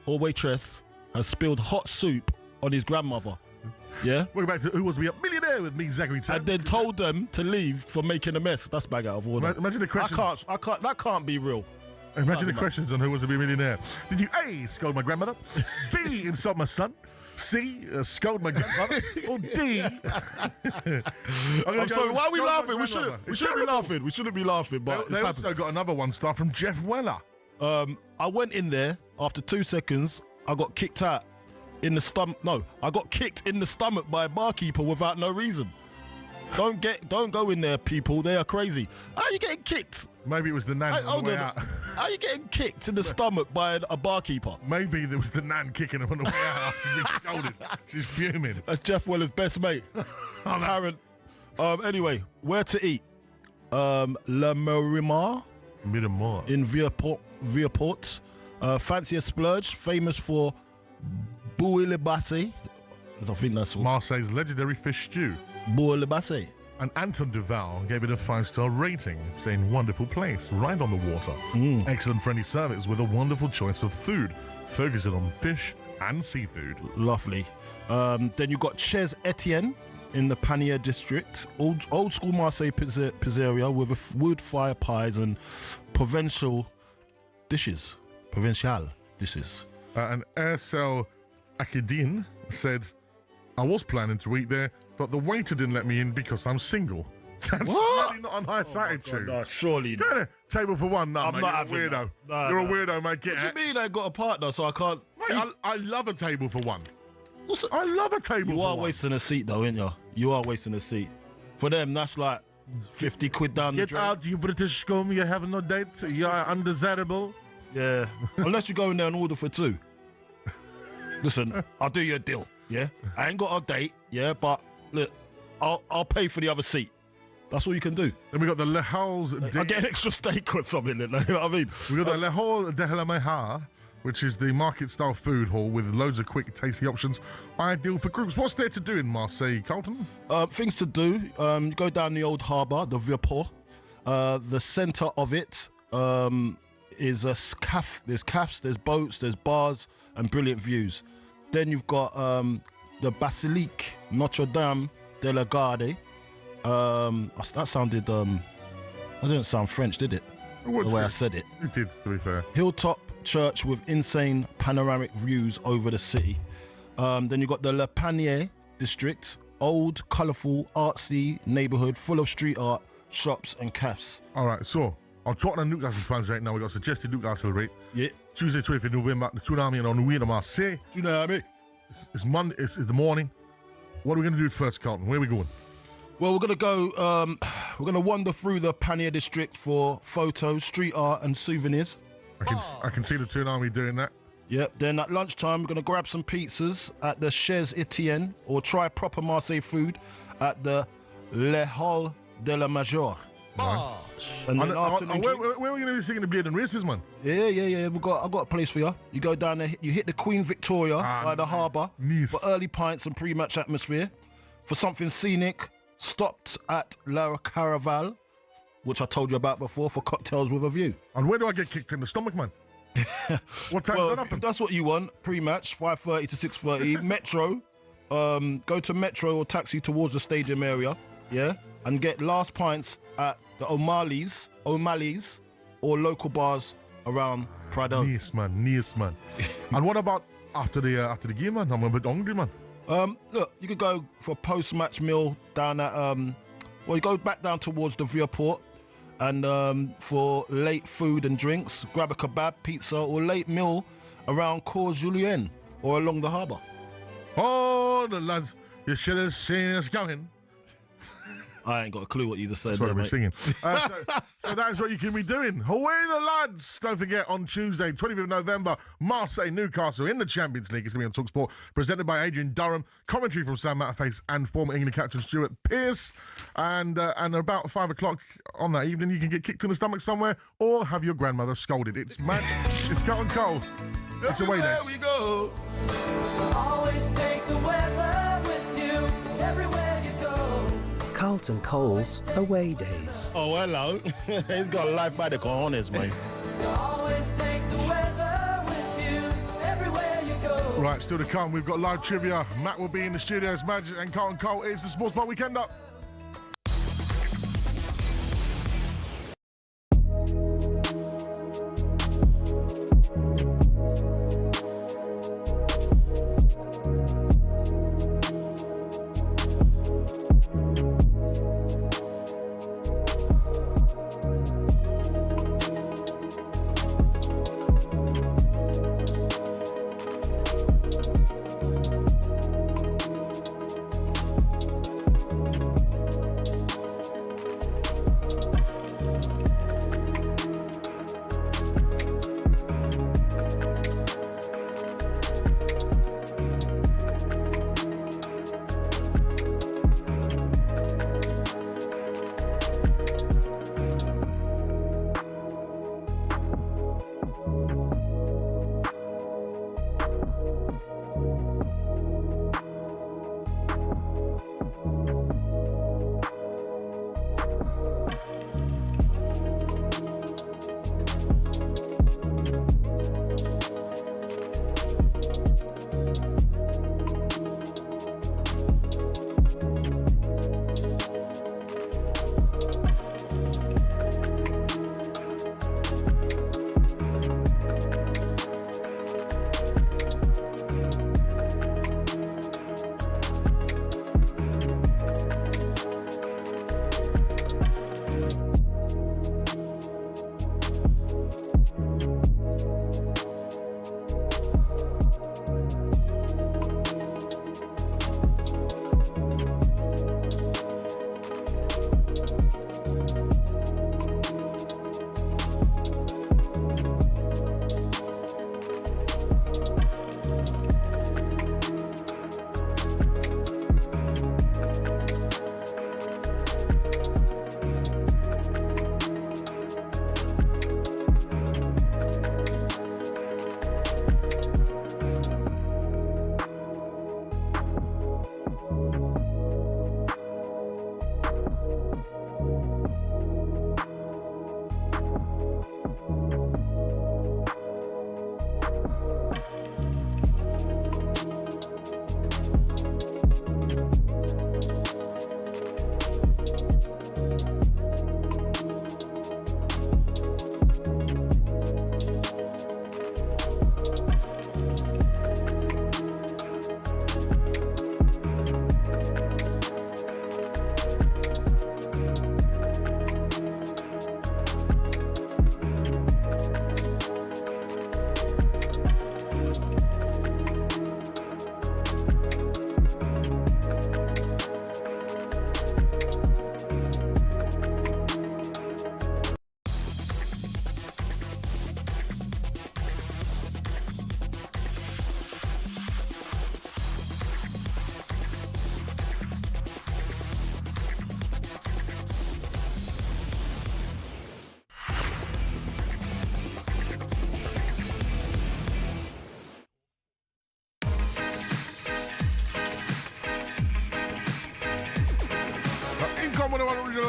or waitress has spilled hot soup on his grandmother. Yeah? Welcome back to Who Wants to Be a Millionaire with me, Zachary Tarrant. And then told them to leave for making a mess. That's bag out of order. Imagine the questions. That can't be real. Imagine the questions on Who Wants to Be a Millionaire. Did you A, scold my grandmother, B, insult my son, C, scold my grandmother, or D... I'm sorry, why are we laughing? We shouldn't be laughing. We shouldn't be laughing, but they also got another 1 star from Jeff Weller. I went in there, after 2 seconds, I got kicked out in the stomach. No, I got kicked in the stomach by a barkeeper without no reason. Don't go in there, people. They are crazy. How are you getting kicked? Maybe it was the nan on the way out. How are you getting kicked in the stomach by a barkeeper? Maybe there was the nan kicking him on the way out. She's been scolded. She's fuming. That's Jeff Weller's best mate. Tarrant. Anyway, where to eat? Le Miramar. In Vieux-Port. Fancy a splurge, famous for Bouillabaisse. I think that's what. Marseille's legendary fish stew. Bois le Basset. And Anton Duval gave it a 5-star rating, saying wonderful place, right on the water. Excellent friendly service with a wonderful choice of food, focusing on fish and seafood. Lovely. Then you've got Chez Etienne in the Panier district. Old school Marseille pizzeria with wood fire pies and provincial dishes. And Ersel Akidin said, I was planning to eat there, but the waiter didn't let me in because I'm single. That's really not a nice attitude. God, no, surely not. Go there, table for one, no, I'm mate. not You're a weirdo. You're a weirdo, mate. Get What do out. you mean I got a partner so I can't? Mate, I love a table for one. I love a table You for are one. wasting a seat though, ain't you? You are wasting a seat. For them, that's like 50 quid down the Get drain. out, you British scum. You have no date. You are undesirable. Yeah. Unless you go in there and order for two. Listen, I'll do you a deal, yeah? I ain't got a date, yeah, but look, I'll pay for the other seat. That's all you can do. Then we got the Le Halles. I get an extra steak or something, you know what I mean? We got the Le Hall de la Meha, which is the market-style food hall with loads of quick, tasty options, ideal for groups. What's there to do in Marseille, Carlton? Things to do. Go down the old harbour, the Vieux-Port. The centre of it is a caf. There's cafes, there's boats, there's bars, and brilliant views. Then you've got the Basilique Notre Dame de la Garde. That sounded. That didn't sound French, did it? The way I said it. It did, to be fair. Hilltop church with insane panoramic views over the city. Then you've got the Le Panier district, old, colourful, artsy neighbourhood full of street art, shops and cafes. All right, so I'm talking to Newcastle fans right now. We got suggested Newcastle rate. Yeah. Tuesday, 25th November, the Tsunami and on the way to Marseille. Tsunami. It's Monday. It's the morning. What are we going to do first, Carlton? Where are we going? Well, we're going to go. We're going to wander through the Panier district for photos, street art, and souvenirs. I can see the Tsunami doing that. Yep. Then at lunchtime, we're going to grab some pizzas at the Chez Etienne or try proper Marseille food at the Le Hall de la Major. And then afternoon where are we going to be singing the Blade and Races, man? Yeah. I've got a place for you. You go down there, you hit the Queen Victoria by the harbour for early pints and pre-match atmosphere. For something scenic, stopped at La Caraval, which I told you about before, for cocktails with a view. And where do I get kicked in the stomach, man? What time does that happen? If that's what you want, pre-match, 5:30 to 6:30. Metro, go to Metro or taxi towards the stadium area, yeah, and get last pints at the O'Malley's, or local bars around Prado. Nice, man. And what about after the game, man? I'm a bit hungry, man. Look, you could go for a post-match meal down at you go back down towards the Vieux-Port, and for late food and drinks, grab a kebab, pizza, or late meal around Cours Julien or along the harbour. Oh, the lads, you should have seen us coming. I ain't got a clue what you just said. That's what there, we're mate. singing. So that's what you can be doing. Away the lads! Don't forget, on Tuesday, 25th November, Marseille, Newcastle in the Champions League. It's going to be on talkSPORT, presented by Adrian Durham. Commentary from Sam Matterface and former England captain Stuart Pearce. And about 5 o'clock on that evening, you can get kicked in the stomach somewhere or have your grandmother scolded. It's Carlton Cole. It's Away Days. There we go. Always take the weather with you everywhere you go. Carlton Cole's Away Days. Oh, hello. He's got a life by the cojones, mate. Always take the weather with you everywhere you go. Right, still to come, we've got live trivia. Matt will be in the studios, Magic and Carlton Cole. It's the Sports Bar Weekend Up.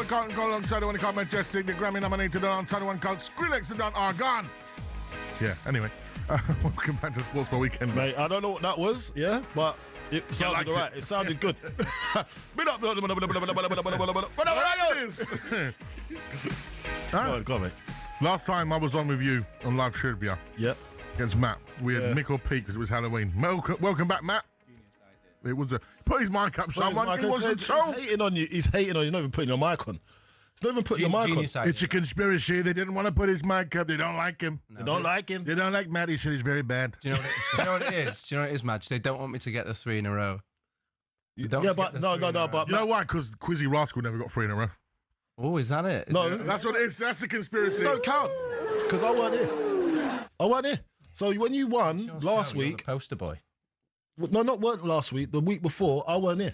Majestic Carlton Cole alongside the one called Majestic, the Grammy nominated alongside the one called Skrillex and Don are gone. Yeah, anyway. Welcome back to Sports Bar Weekend. Mate, I don't know what that was, yeah, but it sounded all right. It sounded good. Go on, mate. Last time I was on with you on live trivia. Yep. Against Matt. We had Mick or Pete because it was Halloween. Welcome back, Matt. It was put his mic up, someone. He wasn't told. He's hating on you. He's hating on you. Not even putting your mic on. He's not even putting your mic on. It's a conspiracy. They didn't want to put his mic up. They don't like him. No, they don't like him. They don't like Matt. He said he's very bad. Do you know what it is? Do you know what it is, Madge? They don't want me to get the 3 in a row. But no. But you know why? Because Quizzy Rascal never got 3 in a row. Oh, is that it? No, that's what it is. That's the conspiracy. It don't count because I weren't here. So when you won last week, you're the poster boy. No, weren't last week. The week before, I weren't here.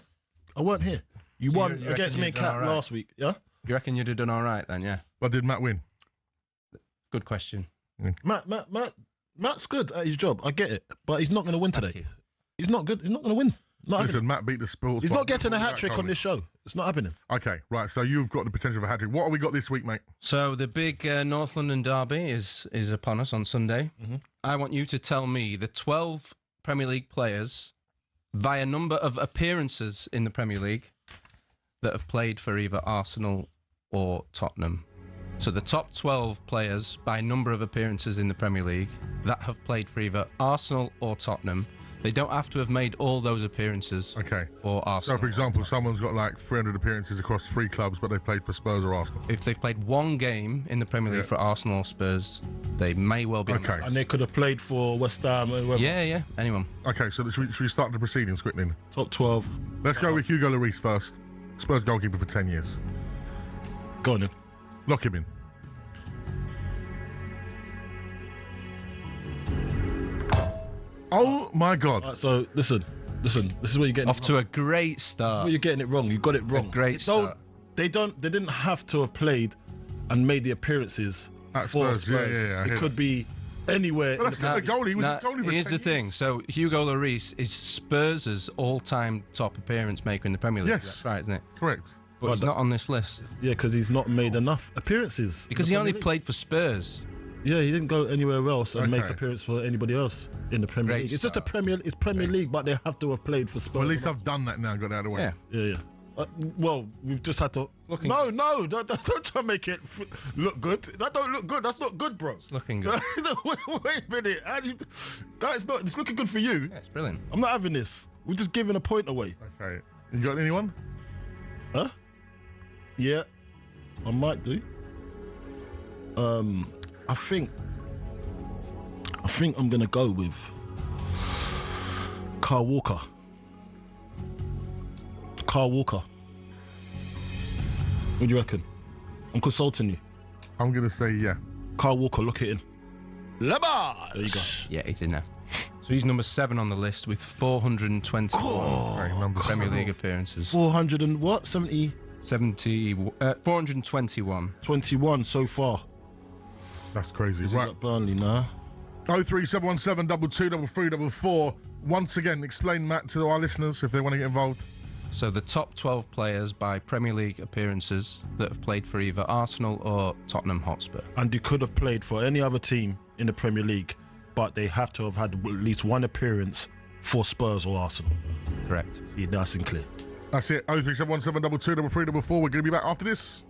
You So won you against me and Kat last week. Yeah. You reckon you'd have done all right then? Yeah. But did Matt win? Good question. Matt's good at his job. I get it, but he's not going to win today. He's not good. He's not going to win. Listen, Matt beat the Sports. He's not getting a hat trick on this show. It's not happening. Okay, right. So you've got the potential of a hat trick. What have we got this week, mate? So the big North London derby is upon us on Sunday. Mm-hmm. I want you to tell me the 12 Premier League players via number of appearances in the Premier League that have played for either Arsenal or Tottenham. So the top 12 players by number of appearances in the Premier League that have played for either Arsenal or Tottenham. They don't have to have made all those appearances for Arsenal. So, for example, someone's got like 300 appearances across 3 clubs, but they've played for Spurs or Arsenal. If they've played one game in the Premier League for Arsenal or Spurs, they may well be on that list. And they could have played for West Ham or whoever. Yeah, anyone. Okay, so should we start the proceedings quickly? Top 12. Let's go with Hugo Lloris first. Spurs goalkeeper for 10 years. Go on then. Lock him in. Oh my God! Right, so listen. This is where you're getting off to a great start. This is where you're getting it wrong. You got it wrong. A great start. They didn't have to have played and made the appearances for Spurs. Yeah, it could be anywhere. Well, that's not the goalie. He was a goalie for Here's 10 the thing. years. So Hugo Lloris is Spurs' all-time top appearance maker in the Premier League. Yes, that's right, isn't it? Correct. But he's not on this list. Yeah, because he's not made enough appearances. Because he only played for Spurs. Yeah, he didn't go anywhere else and make appearance for anybody else in the Premier League. It's just it's Premier League, but they have to have played for Spurs. Well, at least I've done that now and got out of the way. Yeah. Well, we've just had to. Don't try to make it look good. That don't look good. That's not good, bro. It's looking good. Wait a minute. It's looking good for you. Yeah, it's brilliant. I'm not having this. We're just giving a point away. Okay. You got anyone? Huh? Yeah, I might do. I think I'm gonna go with Kyle Walker. What do you reckon? I'm consulting you. I'm gonna say yeah. Kyle Walker, look it in. Lebar! There you go. Yeah, he's in there. So he's number 7 on the list with 421 Premier League appearances. 400 and what? 421. 21 so far. That's crazy. Is right. It Burnley now? 03717 223344. Once again, explain, Matt, to our listeners if they want to get involved. So the top 12 players by Premier League appearances that have played for either Arsenal or Tottenham Hotspur. And they could have played for any other team in the Premier League, but they have to have had at least one appearance for Spurs or Arsenal. Correct. See, nice and clear. That's it. 03717 223344. We're going to be back after this.